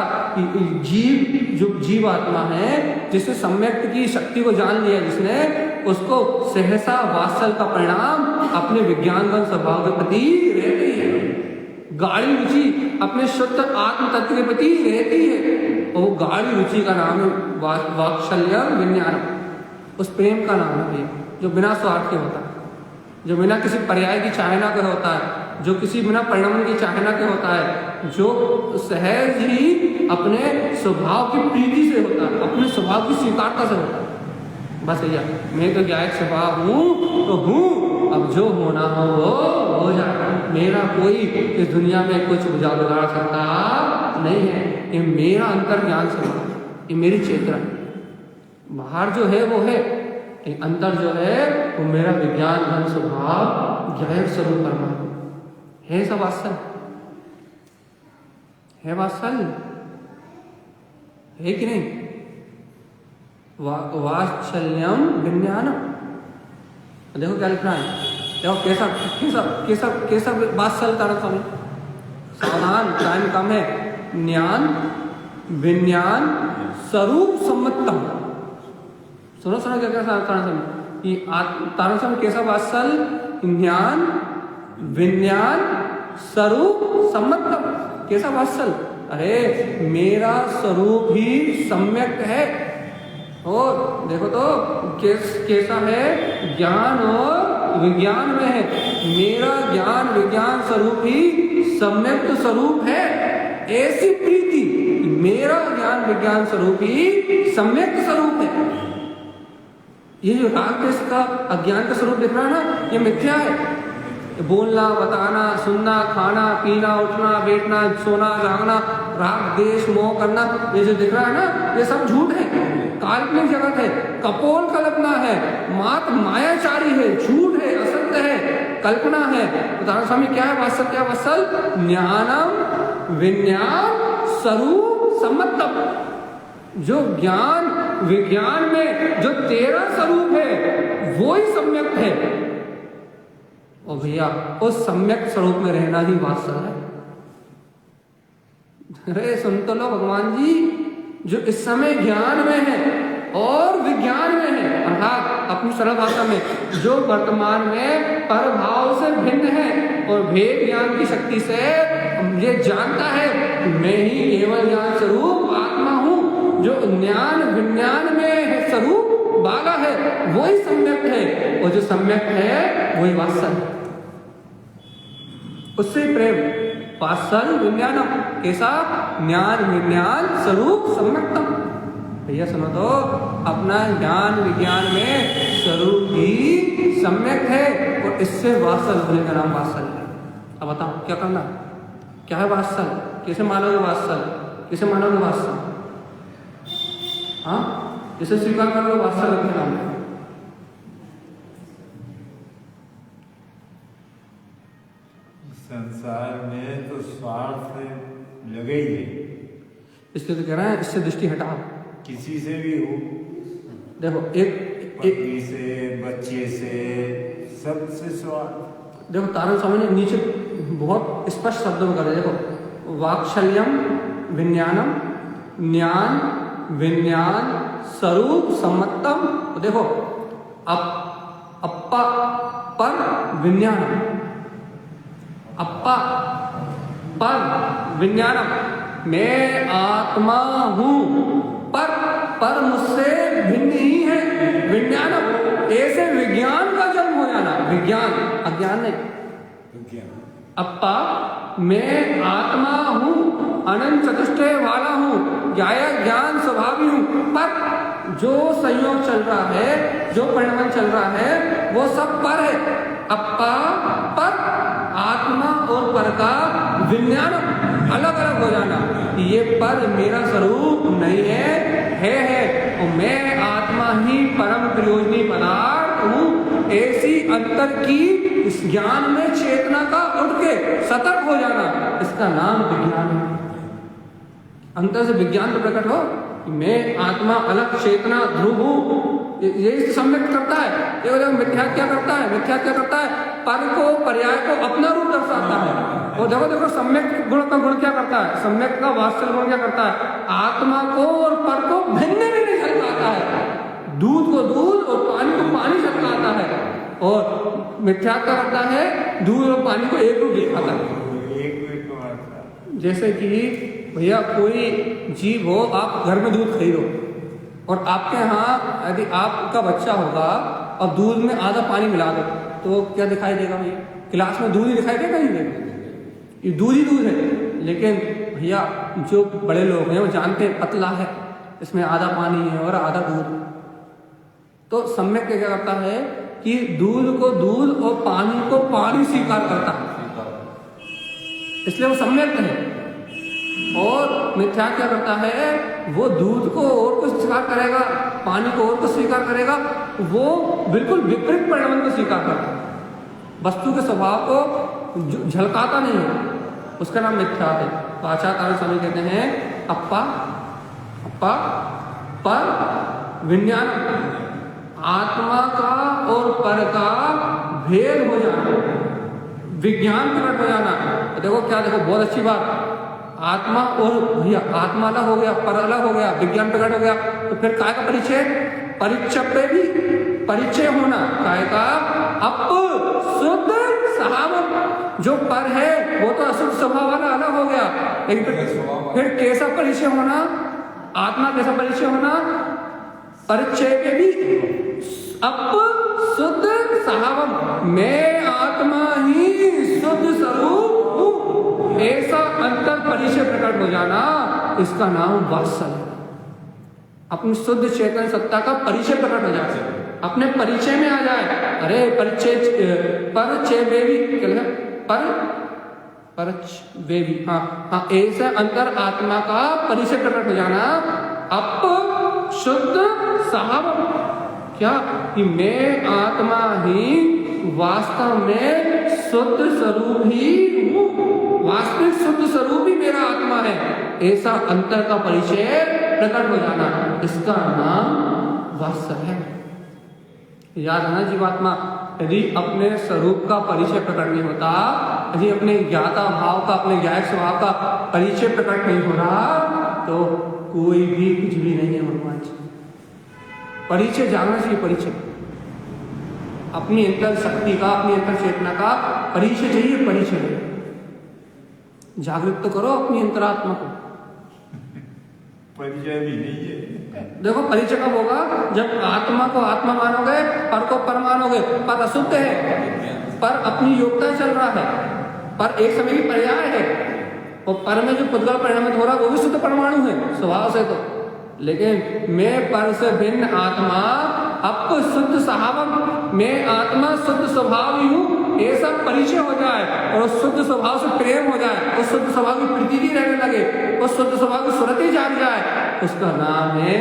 जो जीव आत्मा है, जिसने सम्यक की शक्ति को जान लिया, जिसने, उसको सहसा वात्सल का परिणाम अपने विज्ञानगत स्वभाव के प्रति रहती है, गाढ़ी रुचि अपने शुद्ध आत्म तत्व के प्रति रहती है। और वो गाढ़ी रुचि का नाम है वात्सल्य विज्ञान, उस प्रेम का नाम है जो बिना स्वार्थ के होता है, जो बिना किसी पर्याय की चाहना के होता है, जो किसी बिना परिणाम की चाहना के होता है, जो सहज ही अपने स्वभाव की प्रीति से होता है, अपने स्वभाव की स्वीकारता से होता है। बस भैया मैं तो ज्ञायक स्वभाव हूँ तो हूँ, अब जो होना हो वो हो जाए, मेरा कोई इस दुनिया में कुछ बिगाड़ सकता नहीं है। ये मेरा अंतर ज्ञान स्वभाव, ये मेरी चेतना। बाहर जो है वो है, अंतर जो है वो मेरा विज्ञान घन स्वभाव ज्ञायक स्वरूप कर्म है। सब वात्सल है, वात्सल है कि नहीं? वात्सल्यम विज्ञानम। देखो क्या लिख रहा है, देखो कैसा कैसा कैसा कैसा वात्सल तारण स्वामी। सावधान, टाइम कम है। ज्ञान विज्ञान स्वरूप सम्मतम। सुनो सुनो क्या क्या तारण स्वामी कि तारण स्वामी कैसा वात्सल, ज्ञान विज्ञान स्वरूप सम्मतम। कैसा वात्सल, अरे मेरा स्वरूप ही सम्यक है। और देखो तो कैसा है, ज्ञान और विज्ञान में है। मेरा ज्ञान विज्ञान स्वरूप ही सम्यक स्वरूप है। ऐसी प्रीति, मेरा ज्ञान विज्ञान स्वरूप ही सम्यक स्वरूप है। ये जो राग देश का अज्ञान का स्वरूप दिख रहा है ना, ये मिथ्या है। बोलना बताना सुनना खाना पीना उठना बैठना सोना जागना राग देश मोह करना, ये जो दिख रहा है ना, ये सब झूठ है, काल्पनिक जगत है, कपोल कल्पना है, मात मायाचारी है, झूठ है, असत्य है, कल्पना है। तो स्वामी क्या है वास्तव, क्या वसल, ज्ञानम विज्ञान स्वरूप सम्मतम। जो ज्ञान विज्ञान में जो तेरा स्वरूप है वो ही सम्यक है। और भैया उस सम्यक स्वरूप में रहना ही वात्सल है। अरे सुन तो लो भगवान जी, जो इस समय ज्ञान में है और विज्ञान में है, अर्थात अपनी सरल भाषा में जो वर्तमान में पर भाव से भिन्न है और भेद ज्ञान की शक्ति से ये जानता है मैं ही केवल ज्ञान स्वरूप आत्मा हूँ। जो ज्ञान विज्ञान में है स्वरूप वाला है वही सम्यक है, और जो सम्यक है वही वात्सल है। उससे प्रेम वात्सल विज्ञानम। कैसा, ज्ञान विज्ञान स्वरूप सम्यक्तम। भैया सुनो तो, अपना ज्ञान विज्ञान में स्वरूप ही सम्यक है और इससे वात्सल होने का नाम वात्सल है। अब बताओ क्या करना, क्या है वात्सल, कैसे मानोगे वात्सल, कैसे मानोगे वात्सल? हाँ, इसे स्वीकार करोगे वात्सल के नाम में। संसार में तो स्वार्थ लगे ही है, इसलिए तो कह रहे हैं इससे दृष्टि हटाओ। किसी से भी हो, देखो एक पत्नी से बच्चे से सबसे स्वार्थ। देखो तारण स्वामी ने नीचे बहुत स्पष्ट शब्दों में कर, देखो वात्सल्यम विज्ञानम ज्ञान विज्ञान स्वरूप सम्मतम। तो देखो अप्पा पर विज्ञानम, अप्पा पर विज्ञानम, मैं आत्मा हूं पर मुझसे भिन्न ही है विज्ञानम। ऐसे विज्ञान का जन्म हो जाना, विज्ञान अज्ञान नहीं। अप्पा मैं आत्मा हूं, अनंत चतुष्टय वाला हूं, ज्ञान स्वभावी हूं, पर जो संयोग चल रहा है, जो परिणाम चल रहा है वो सब पर है। अप्पा पर आत्मा और पर का विज्ञान अलग अलग हो जाना, ये पर मेरा स्वरूप नहीं है और मैं आत्मा ही परम प्रयोजनी पदार्थ हूँ। ऐसी अंतर की इस ज्ञान में चेतना का उठ के सतर्क हो जाना, इसका नाम विज्ञान है। अंतर से विज्ञान तो प्रकट हो, मैं आत्मा अलग चेतना ध्रुव हूँ, ये सम्यक करता है। ये मिथ्या क्या करता है, मिथ्या क्या करता है, पर को पर्याय को अपना रूप दर्शाता है। और देखो देखो सम्यक गुण का गुण क्या करता है, सम्यक का वास्तव गुण क्या करता है, आत्मा को और पर को भिन्न भी नहीं झलकाता है, दूध को दूध और पानी को पानी झलकाता है। और मिथ्या क्या करता है, दूध और पानी को एक रूप दिखाता है। जैसे कि भैया कोई जीव हो, आप घर में दूध खरीदो और आपके यहाँ यदि आपका बच्चा होगा और दूध में आधा पानी मिला दो तो क्या दिखाई देगा भैया, गिलास में दूध ही दिखाई देगा, नहीं देगा, ये दूध ही दूध है। लेकिन भैया जो बड़े लोग हैं वो जानते हैं पतला है, इसमें आधा पानी है और आधा दूध। तो सम्यक क्या करता है कि दूध को दूध और पानी को पानी स्वीकार करता है, इसलिए वो सम्यक है। और मिथ्या क्या करता है, वो दूध को और को स्वीकार करेगा, पानी को और को स्वीकार करेगा, वो बिल्कुल विपरीत परिणाम को स्वीकार करता है, वस्तु के स्वभाव को झलकाता नहीं है, उसका नाम मिथ्या है। तो आचार्य तारण स्वामी कहते हैं अप्पा पर विज्ञान आत्मा का और पर का भेद हो जाना, विज्ञान प्रकट हो जाना। तो देखो क्या, देखो बहुत अच्छी बात, आत्मा और भैया आत्मा अलग हो गया, पर अलग हो गया, विज्ञान प्रकट हो गया, तो फिर काय का परिचय, परिचय पे भी परिचय होना, काय का अप शुद्ध सहावक, जो पर है वो तो अशुद्ध स्वभाव वाला अलग हो गया, लेकिन फिर कैसा परिचय होना, आत्मा कैसा परिचय होना, परिचय पे भी अप शुद्ध सहावक, मैं आत्मा ही शुद्ध स्वरूप हूं, ऐसा अंतर परिचय प्रकट हो जाना, इसका नाम वात्सल्य है। अपनी शुद्ध चेतन सत्ता का परिचय प्रकट हो जाए, अपने परिचय में आ जाए। अरे परिचय परिचय बेबी बेबी, हाँ ऐसे अंतर आत्मा का परिचय प्रकट हो जाना, अप शुद्ध सहावक, क्या कि मैं आत्मा ही वास्तव में शुद्ध स्वरूप ही हूँ, वास्तविक शुद्ध स्वरूप ही मेरा आत्मा है, ऐसा अंतर का परिचय प्रकट हो जाना, इसका नाम वात्सल्य है। याद है ना जीवात्मा, यदि अपने स्वरूप का परिचय प्रकट नहीं होता, यदि अपने ज्ञाता भाव का, अपने ज्ञायक स्वभाव का परिचय प्रकट नहीं हो रहा, तो कोई भी कुछ भी नहीं है भगवान जी। परिचय जागना चाहिए, परिचय अपनी अंतर शक्ति का, अपनी अंतर चेतना का परिचय चाहिए, परिचय जागृत तो करो अपनी अंतरात्मा को। परिचय भी नहीं है। देखो परिचय कब होगा, जब आत्मा को आत्मा मानोगे, पर को पर मानोगे, पर अशुद्ध है, पर अपनी योग्यता चल रहा है, पर एक समय की पर्याय है, और पर में जो पुद्गल परिणामित हो रहा है वो भी शुद्ध परमाणु है स्वभाव से, तो लेकिन मैं पर से भिन्न आत्मा, अप शुद्ध सहावक, मैं आत्मा शुद्ध स्वभाव ही हूँ, ऐसा परिचय हो जाए, और उस शुद्ध स्वभाव से प्रेम हो जाए, उस शुद्ध स्वभाव की प्रीति रहने लगे, उस शुद्ध स्वभाव की सुरति जाग जाए, उसका नाम है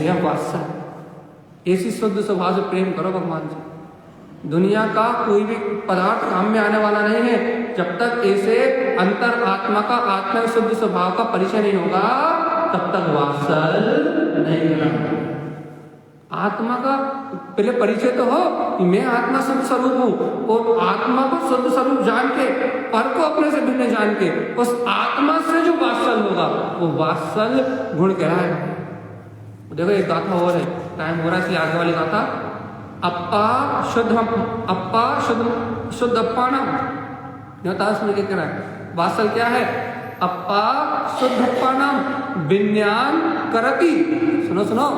यह वात्सल्य। ऐसी शुद्ध स्वभाव से प्रेम करो भगवान से। दुनिया का कोई भी पदार्थ काम में आने वाला नहीं है, जब तक ऐसे अंतर आत्मा का, आत्मा के शुद्ध स्वभाव का परिचय नहीं होगा, तब तक वात्सल्य नहीं होगा। आत्मा का पहले परिचय तो हो कि मैं आत्मा शुद्ध स्वरूप हूँ, और आत्मा को शुद्ध स्वरूप जान के, पर को अपने से भिन्न जान के, उस आत्मा से जो वात्सल्य होगा वो वात्सल्य गुण कहलाएगा। देखो एक गाथा और है, टाइम हो रहा है इसलिए आगे वाली गाथा, अप्पा शुद्ध अप्पा नाम में क्या कह रहा है, वात्सल्य क्या है, अप्पा शुद्ध अप्पा नाम विज्ञान करती, सुनो सुनो,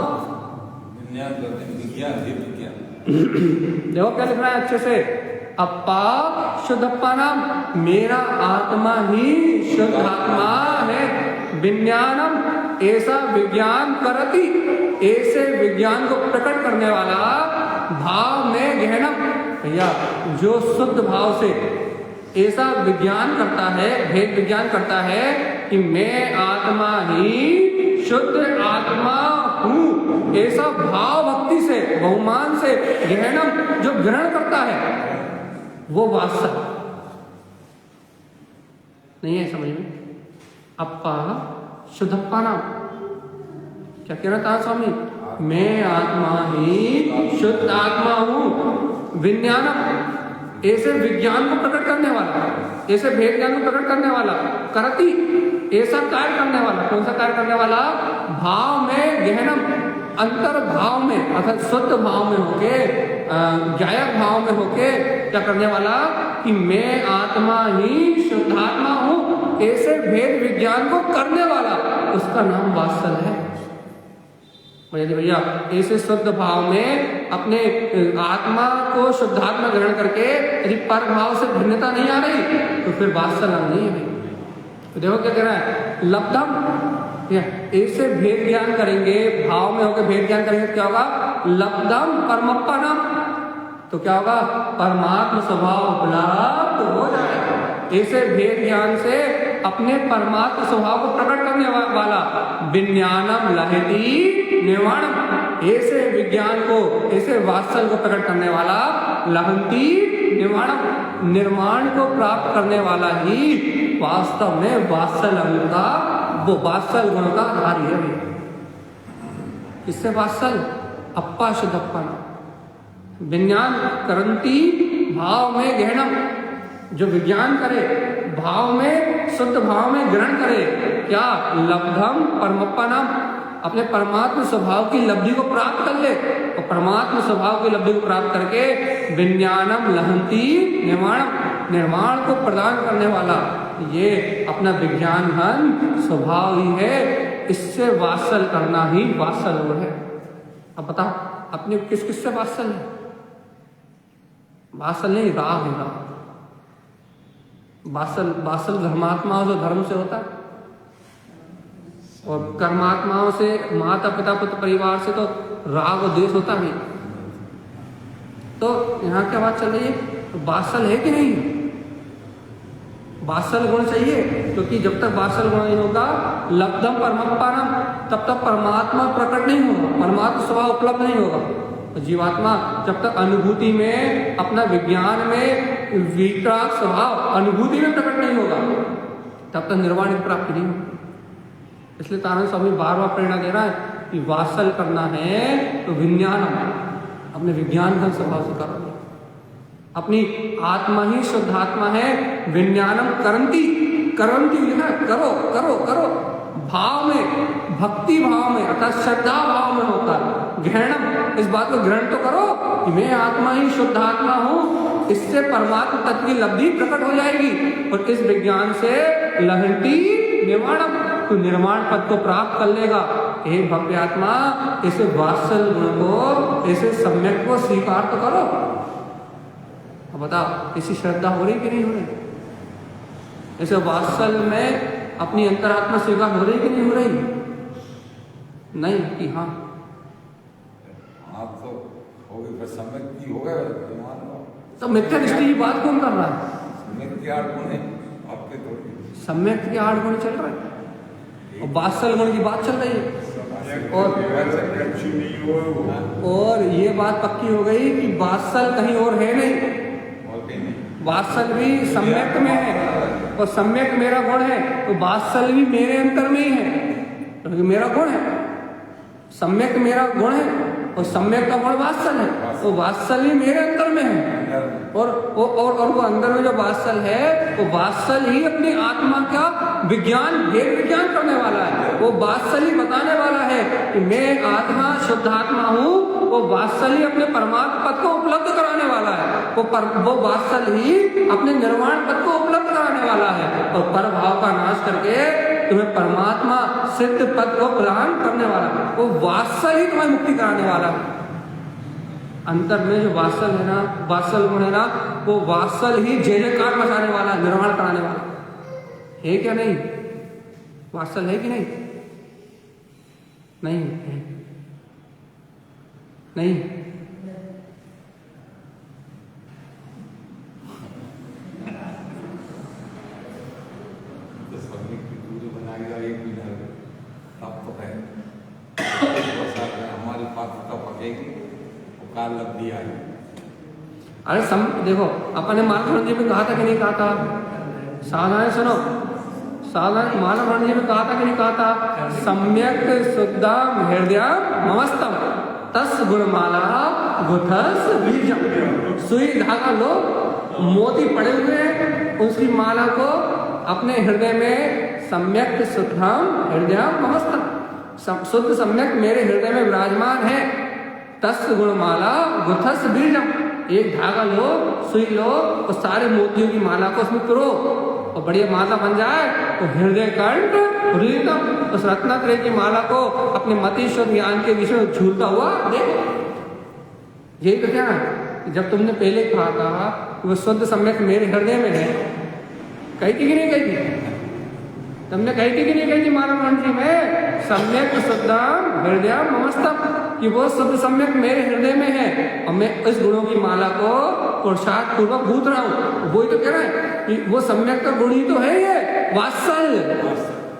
देखो क्या लिख रहा है अच्छे से, अप्पा शुद्ध अप्पा नाम, मेरा आत्मा ही शुद्ध आत्मा है, विज्ञानम ऐसा विज्ञान करती, ऐसे विज्ञान को प्रकट करने वाला, भाव में गहनम, भैया जो शुद्ध भाव से ऐसा विज्ञान करता है, भेद विज्ञान करता है कि मैं आत्मा ही शुद्ध आत्मा हूं, ऐसा भाव भक्ति से, बहुमान से, गहनम जो ग्रहण करता है, वो वात्सल्य नहीं है समझ में। अप्पा शुद्धप्पा नाम क्या कह रहा था स्वामी, मैं आत्मा ही शुद्ध आत्मा हूं, विज्ञानम ऐसे विज्ञान को प्रकट करने वाला, ऐसे भेद ज्ञान को प्रकट करने वाला, करती ऐसा कार्य करने वाला, कौन सा कार्य करने वाला, भाव में गहनम, अंतर भाव में, अर्थात शुद्ध भाव में होके, ज्ञायक भाव में होके क्या करने वाला कि मैं आत्मा ही शुद्ध आत्मा हूं, ऐसे भेद विज्ञान को करने वाला, उसका नाम वात्सल्य है। भैया ऐसे शुद्ध भाव में अपने आत्मा को शुद्धात्मा ग्रहण करके यदि पर भाव से भिन्नता नहीं आ रही तो फिर वात्सल्य नहीं है। तो देखो क्या कह रहा है, लब्धम ऐसे भेद ज्ञान करेंगे, भाव में होकर भेद ज्ञान करेंगे, क्या होगा, लब्धम परमप्पनम, तो क्या होगा, परमात्मा स्वभाव उपलब्ध हो जाएगा। ऐसे भेद ज्ञान से अपने परमात्मा स्वभाव को प्रकट करने वाला, विज्ञानम लहती निर्वाणम, ऐसे विज्ञान को, ऐसे वात्सल्य को प्रकट करने वाला, लहंती निर्वाणम, निर्माण को प्राप्त करने वाला ही वास्तव में वात्सल्य का, वो वात्सल्य गुण का आधार है। किससे वात्सल? अप्पा शुद्धप्पन विज्ञान करंती भाव में गहनम, जो विज्ञान करे, भाव में, शुद्ध भाव में ग्रहण करे, क्या? लब्धम परमप्पनम, अपने परमात्म स्वभाव की लब्धि को प्राप्त कर ले। और परमात्म स्वभाव की लब्धि को प्राप्त करके विज्ञानम लहंती निर्माणम, निर्माण को प्रदान करने वाला ये अपना विज्ञान घन स्वभाव ही है। इससे वात्सल करना ही वात्सल गुण है। अब बता अपने किस किस से वात्सल है? वात्सल नहीं, राग है, राग। वात्सल धर्मात्माओं से धर्म से होता है, और कर्मात्माओं से, माता पिता पुत्र परिवार से तो राग और द्वेष होता नहीं। तो यहाँ क्या बात चल रही है? वात्सल है कि नहीं? वात्सल गुण चाहिए, क्योंकि जब तक वात्सल गुण नहीं होगा, लब्धम परमप्पनम, तब तक परमात्मा प्रकट नहीं होगा, परमात्मा स्वभाव उपलब्ध नहीं होगा। तो जीवात्मा जब तक अनुभूति में, अपना विज्ञान में वितराग स्वभाव अनुभूति में प्रकट नहीं होगा, तब तक निर्वाण की प्राप्ति नहीं होगी। इसलिए तारण स्वामी बार बार प्रेरणा दे रहा है कि वात्सल करना है तो विज्ञान, अपने विज्ञान का स्वभाव से करो। अपनी आत्मा ही शुद्ध आत्मा है। विज्ञानम करंती, करंती लिखा है, करो करो करो, भाव में, भक्ति भाव में अर्थात श्रद्धा भाव में होता है। ग्रहणम, इस बात को ग्रहण तो करो कि मैं आत्मा ही शुद्ध आत्मा हूँ, इससे परमात्मा तत्व की लब्धि प्रकट हो जाएगी। और इस विज्ञान से लहंती निर्माणम, तो निर्माण पद को प्राप्त कर लेगा। हे भव्य आत्मा, ऐसे वात्सल गुण को, ऐसे सम्यक को स्वीकार तो करो। अब बताओ ऐसी श्रद्धा हो रही कि नहीं हो रही? ऐसे वात्सल में अपनी अंतरात्मा स्वीकार हो रही कि नहीं हो रही? नहीं कि हाँ आप तो होगी, पर सम्यक की होगा तो मिथ्या दृष्टि की बात कौन कर रहा है? सम्यक के आठ गुण है आपके, थोड़ी सम्यक के 8 गुण चल रहा है और वात्सल गुण की बात चल रही है। और ये बात पक्की हो गई कि वात्सल कहीं और है नहीं, वात्सल भी सम्यक में है, और सम्यक मेरा गुण है, तो वात्सल भी मेरे अंतर में ही है, क्योंकि मेरा गुण है। सम्यक मेरा गुण है और सम्यक का गुण वात्सल है, तो वात्सल भी मेरे अंतर में है। और वो अंदर में जो वात्सल है, वो वात्सल ही अपनी आत्मा का विज्ञान, वेद विज्ञान करने वाला है। वो वात्सल ही बताने वाला है कि मैं आत्मा शुद्ध आत्मा हूँ। वो वात्सल ही अपने परमात्मा पद को उपलब्ध कराने वाला है। वो वात्सल ही अपने निर्वाण पद को उपलब्ध कराने वाला है, और पर भाव का नाश करके तुम्हें परमात्मा सिद्ध पद को प्रदान करने वाला है। वो वात्सल ही तुम्हें मुक्ति कराने वाला है। अंतर में जो वात्सल है ना, वात्सल गुण है ना, वो वात्सल ही जय जयकार मचाने वाला, निर्माण कराने वाला है क्या नहीं? वात्सल है कि नहीं? नहीं है, नहीं। तो सम्यक की दूरी बनाएगा एक भी ना, तब तो है हमारी पात्रता पकेगी, काल लब्धि आई। अरे देखो, अपन ने मानव जी में कहा था कि नहीं कहा था? सावधान सुनो, सावधान। मानव जी में कहा था कि नहीं कहा था? सम्यक शुद्धम हृदयम ममस्तम तस् गुणमाला गुथस बीजम। सुई धागा लो, मोती पड़े हुए हैं, उसकी माला को अपने हृदय में सम्यक शुद्धम हृदयम ममस्तम, शुद्ध सम्यक मेरे हृदय में विराजमान है। तस् गुणमाला गुथस बीजम, एक धागा लो, सुई लो, और सारे मोतियों की माला को उसमें पिरो, और बढ़िया माला बन जाए तो हृदय कंठ हृदयम, उस रत्नात्रय की माला को अपने मति शुद्ध ज्ञान के विषय में झूलता हुआ देखो। यही तो क्या है, जब तुमने पहले कहा था कि वो शुद्ध सम्यक मेरे हृदय में है, कही थी कि नहीं कही थी? तुमने कही थी कि नहीं कही थी मानव मंत्री में? सम्यक शुद्धम हृदयम ममस्तम, कि वो शुद्ध सम्यक मेरे हृदय में है, और मैं इस गुणों की माला को पुरुषार्थ पूर्वक गूंथ रहा हूँ। वही तो कह रहा है कि वो सम्यक का गुण ही तो है ये वात्सल।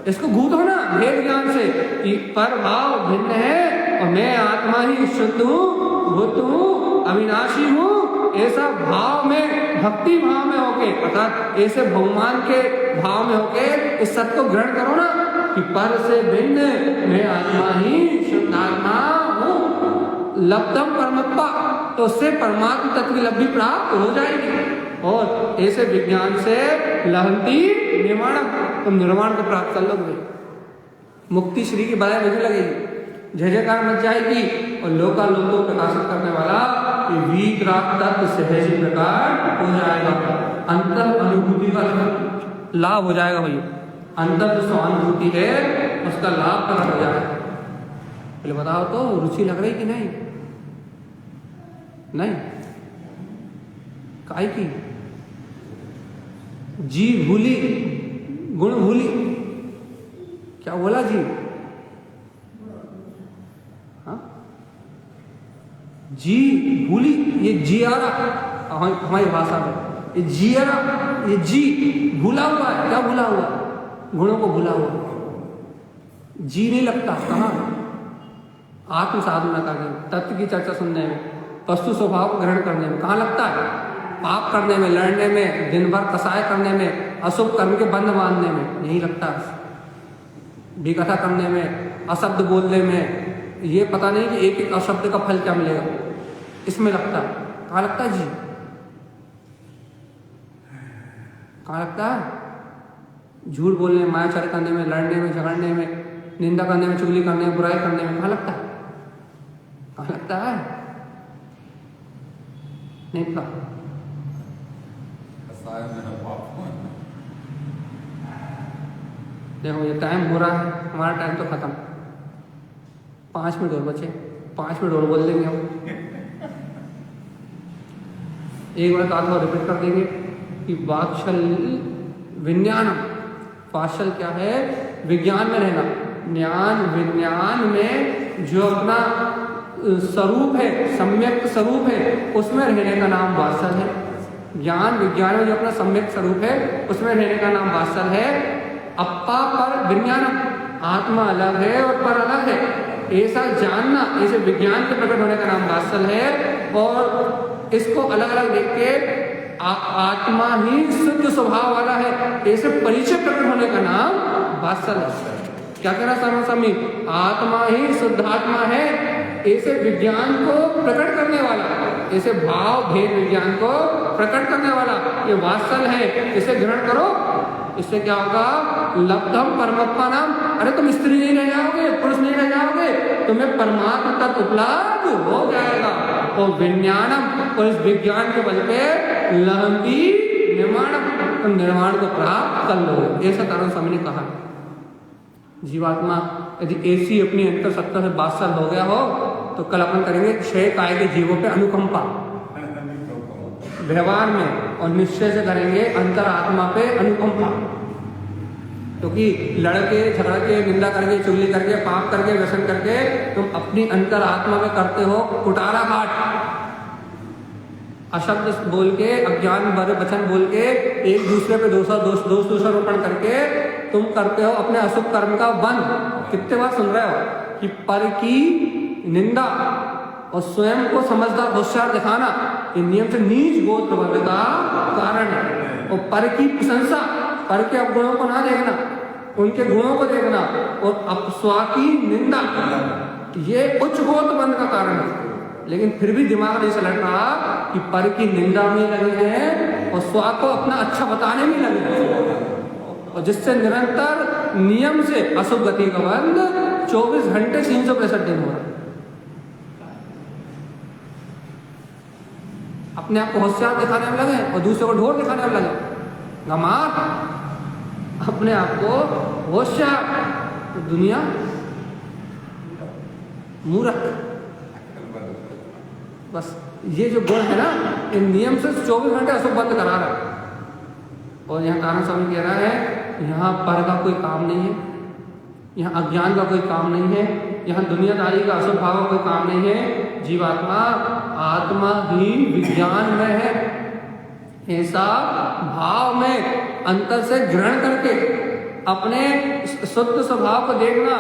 इसको गूंथो ना भेद ज्ञान से कि पर भाव भिन्न है, और मैं आत्मा ही शुद्ध हूँ, बुद्ध हूँ, अविनाशी हूँ। ऐसा भाव में, भक्ति भाव में होके, अर्थात ऐसे भगवान के भाव में होके इस सत्य को ग्रहण करो ना कि पर से भिन्न मैं आत्मा ही शुद्ध शुद्धात्मा हूँ, लब्धम परमत्पा, तो उससे परमात्म तत्व की लब्धि प्राप्त हो जाएगी। और ऐसे विज्ञान से लहंती निर्माण, तुम निर्वाण को प्राप्त कर लोगे। मुक्ति श्री की बधाई बजने लगेगी, जय जयकार मच जाएगी, और लोकालोक को प्रकाशित करने वाला ये वीतराग तत्व सहज ही प्रकार हो जाएगा। अंतर अनुभूति का लाभ हो जाएगा भैया, अंतर जो स्वानुभूति है उसका लाभ प्रकट हो जाएगा। पहले बताओ तो रुचि लग रही कि नहीं? नहीं काहे की? जी भूली गुण भूली, क्या बोला जी? हाँ जी भूली, ये जियारा हमारी भाषा में ये जियारा, ये जी भूला हुआ है। क्या भूला हुआ? गुणों को भूला हुआ। जी नहीं लगता कहाँ? आत्म साधना करने में, तत्व की चर्चा सुनने में, वस्तु स्वभाव को ग्रहण करने में कहाँ लगता है? पाप करने में, लड़ने में, दिन भर कसाय करने में, अशुभ कर्म के बंध बांधने में यही लगता है। विकथा करने में, अशब्द बोलने में, ये पता नहीं कि एक एक अशब्द का फल क्या मिलेगा, इसमें लगता है। कहाँ लगता है जी? कहाँ लगता है? झूठ बोलने में, मायाचार करने में, लड़ने में, झगड़ने में, निंदा करने में, चुगली करने में, बुराई करने में कहाँ लगता है? कहाँ लगता है? नहीं पता। देखो ये टाइम हो रहा है, हमारा टाइम तो खत्म। 5 मिनट और बचे, 5 मिनट और बोल देंगे हम। एक बार बात और रिपीट कर देंगे कि वात्सल्य विज्ञान, वात्सल्य क्या है? विज्ञान में रहना, ज्ञान विज्ञान में जो अपना स्वरूप है, सम्यक स्वरूप है, उसमें रहने का नाम वात्सल्य है। ज्ञान विज्ञान में जो अपना सम्यक स्वरूप है उसमें रहने का नाम वात्सल्य है। अप्पा पर विज्ञान, आत्मा अलग है और पर अलग है, ऐसा जानना, ऐसे विज्ञान के प्रकट होने का नाम वात्सल्य है। और इसको अलग अलग देख के आत्मा ही शुद्ध स्वभाव वाला है, ऐसे परिचय प्रकट होने का नाम वात्सल्य है। क्या कह रहा सर्वसमी? आत्मा ही शुद्धात्मा है, ऐसे विज्ञान को प्रकट करने वाला, ऐसे भाव भेद विज्ञान को प्रकट करने वाला ये वात्सल्य है। इसे ग्रहण करो, इससे क्या होगा? लब्धम परमात्मा नाम। अरे तुम स्त्री नहीं रह जाओगे, पुरुष नहीं रह जाओगे, तुम्हें परमात्मा तक उपलब्ध हो जाएगा। और विज्ञानम, और इस विज्ञान के बल पे लहंती निर्माणम, तुम निर्माण को प्राप्त कर लोगे। ऐसा कारण स्वामी ने कहा। जीवात्मा यदि ऐसी अपनी अंतर सत्ता से वात्सल्य हो गया हो तो कल अपन करेंगे क्षय काय के जीवों पे अनुकंपा व्यवहार में, और निश्चय से करेंगे अंतरात्मा पे अनुकंपा। क्योंकि लड़के झगड़ के, निंदा करके, चुगली करके, पाप करके, व्यसन करके तुम अपनी अंतरात्मा में करते हो कुटारा घाट, अशब्द बोल के, अज्ञान भरे वचन बोल के, एक दूसरे पे दोष दोषारोपण करके तुम करते हो अपने अशुभ कर्म का बंध। कितने बार सुन रहे हो कि पर की निंदा और स्वयं को समझदार होशियार दिखाना ये नियम से नीच गोत्र वर्ग का कारण है। और पर की प्रशंसा, पर के अवगुणों को ना देखना, उनके गुणों को देखना, और स्व की निंदा, ये उच्च गोत्र वर्ग का कारण है। लेकिन फिर भी दिमाग नहीं चल रहा कि पर की निंदा में लगे हैं और स्व को अपना अच्छा बताने में लगे हैं, और जिससे निरंतर नियम से अशुभ गति का बंध 24 घंटे 365 दिन हो रहा है। अपने आप को होशियार दिखाने में लगे और दूसरे को ढोर दिखाने में लगे। गमार अपने आप को होशियार, तो दुनिया मूर्ख। बस ये जो गुण है ना, इन नियम से 24 घंटे अशुभ बंद करा रहा है। और यहाँ कारण स्वामी कह रहा है यहाँ पर का कोई काम नहीं है, यहाँ अज्ञान का कोई काम नहीं है, यहाँ दुनियादारी का अशुभ भाव का कोई काम नहीं है। जीवात्मा आत्मा ही विज्ञान में है, ऐसा भाव में अंतर से ग्रहण करके अपने शुद्ध स्वभाव को देखना,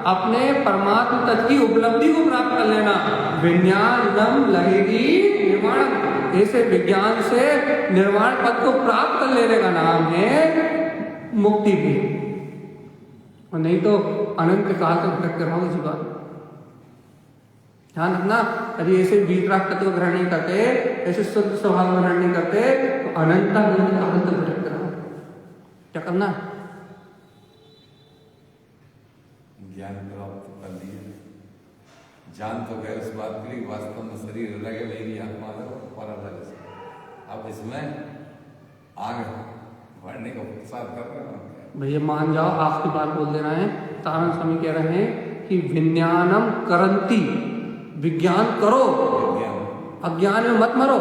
अपने परमात्मा तत्व की उपलब्धि को प्राप्त कर लेना। विज्ञानम लगेगी निर्माण, ऐसे विज्ञान से निर्वाण पद को प्राप्त कर लेने का नाम है मुक्ति भी। और नहीं तो अनंत काल तक भटकते रहोगे जीवन। ध्यान रखना, यदि ऐसे वीतराग तत्व को ग्रहण नहीं करते, ऐसे शुद्ध स्वभाव को ग्रहण नहीं करते, तो अनंत भटकते रहो। क्या करना? ज्ञान प्राप्त कर लिया, जान तो गए उस बात के लिए वास्तव में शरीर अलग है, मेरी आत्मा अलग और अलग है। अब इसमें आगे बढ़ने का उत्साह कर रहे हैं। भैया मान जाओ, आखिरी बार बोल देना है। तारण स्वामी कह रहे हैं कि विज्ञानम करंती, विज्ञान करो, अज्ञान में मत मरो,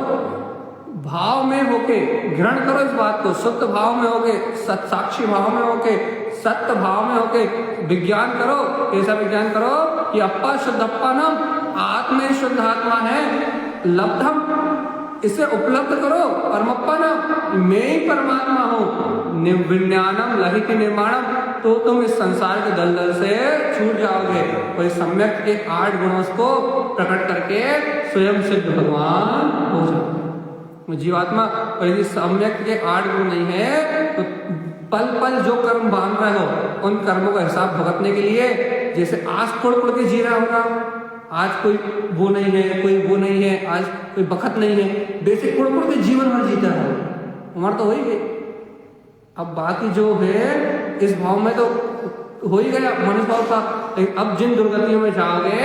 भाव में होके ग्रहण करो इस बात को, शुद्ध भाव में होके, सत्साक्षी भाव में होके, सत्य भाव में होके विज्ञान करो। कैसा विज्ञान करो कि अप्पा शुद्धप्पा नाम, आत्मा शुद्ध आत्मा है, लब्धम, इसे उपलब्ध करो, परमप्पा नाम, मैं ही परमात्मा हूँ, विज्ञानम लहित निर्माणम, तो तुम इस संसार के दलदल से छूट जाओगे। कोई सम्यक के 8 गुणों को प्रकट करके स्वयं सिद्ध भगवान हो जाओगे जीवात्मा। और यदि सम्यक के 8 गुण नहीं है तो पल पल जो कर्म बांध रहे हो, उन कर्मों का हिसाब भुगतने के लिए, जैसे आज कुड़ कुड़ के जी रहा होगा, आज कोई वो नहीं है, कोई वो नहीं है, आज कोई बखत नहीं है, वैसे कुड़ कुड़ के जीवन भर जीता है, उम्र तो हो ही गई। अब बाकी जो है इस भाव में तो हो ही गया मनुष्य भाव का, लेकिन अब जिन दुर्गतियों में जाओगे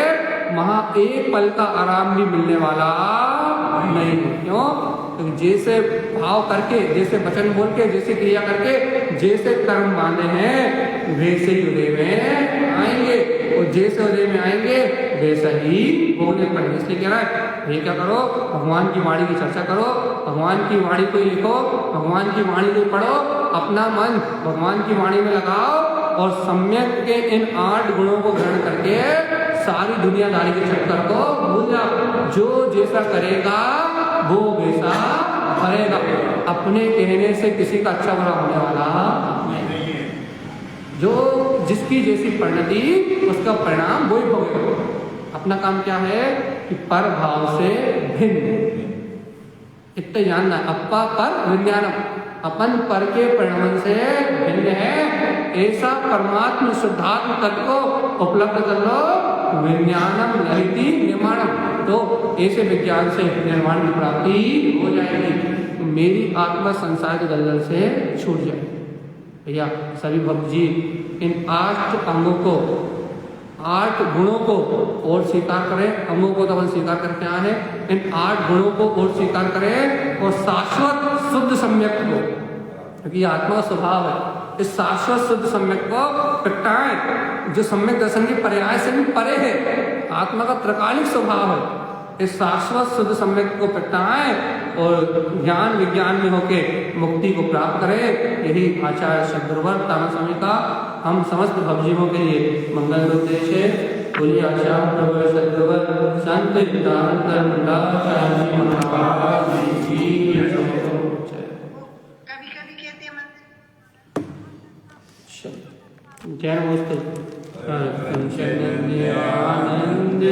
वहां एक पल का आराम भी मिलने वाला नहीं। क्यों? क्योंकि जैसे भाव करके, जैसे वचन बोल के, जैसे क्रिया करके, जैसे कर्म बांधे हैं वैसे ही उदय में आएंगे, और जैसे उदय में आएंगे वैसा ही भोगने पड़ेंगे। इसलिए कह रहा है ये क्या करो, भगवान की वाणी की चर्चा करो, भगवान की वाणी को लिखो, भगवान की वाणी को पढ़ो, अपना मन भगवान की वाणी में लगाओ, और सम्यक के इन 8 गुणों को ग्रहण करके सारी दुनियादारी के चक्कर को भूल जाओ। जो जैसा करेगा वो वैसा करेगा, अपने कहने से किसी का अच्छा बुरा होने वाला नहीं है। जो जिसकी जैसी परिणति उसका परिणाम वही भोगेगा। अपना काम क्या है कि पर भाव से भिन्न, इतना जानना, अप्पा पर विज्ञानम, अपन पर के परिणाम से भिन्न है, ऐसा परमात्म शुद्धात्म तत्व को उपलब्ध कर लो, विज्ञानम लहिति निर्माणम, तो ऐसे विज्ञान से निर्माण की प्राप्ति हो जाएगी, मेरी आत्मा संसार के दलदल से छूट जाएगी। भैया सभी भक्त जी इन 8 अंगों को, 8 गुणों को और स्वीकार करें। अंगों को तो अपन स्वीकार करके आए हैं, इन 8 गुणों को और स्वीकार करें, और शाश्वत शुद्ध सम्यक को, क्योंकि आत्मा का स्वभाव है, इस शाश्वत शुद्ध सम्यक को प्रगटाएं, जो सम्यक दर्शन के पर्याय से भी परे है, आत्मा का त्रकालिक स्वभाव है। इस शाश्वत शुद्ध सम्यक को प्रगटाएं और ज्ञान विज्ञान में होके मुक्ति को प्राप्त करें। यही आचार्य सद्गुरुवर तारण स्वामी का हम समस्त भक्तजीवों के लिए मंगल उपदेश है। बोलिए आचार्य प्रभु सद्गुरुवर संत जैन आनंद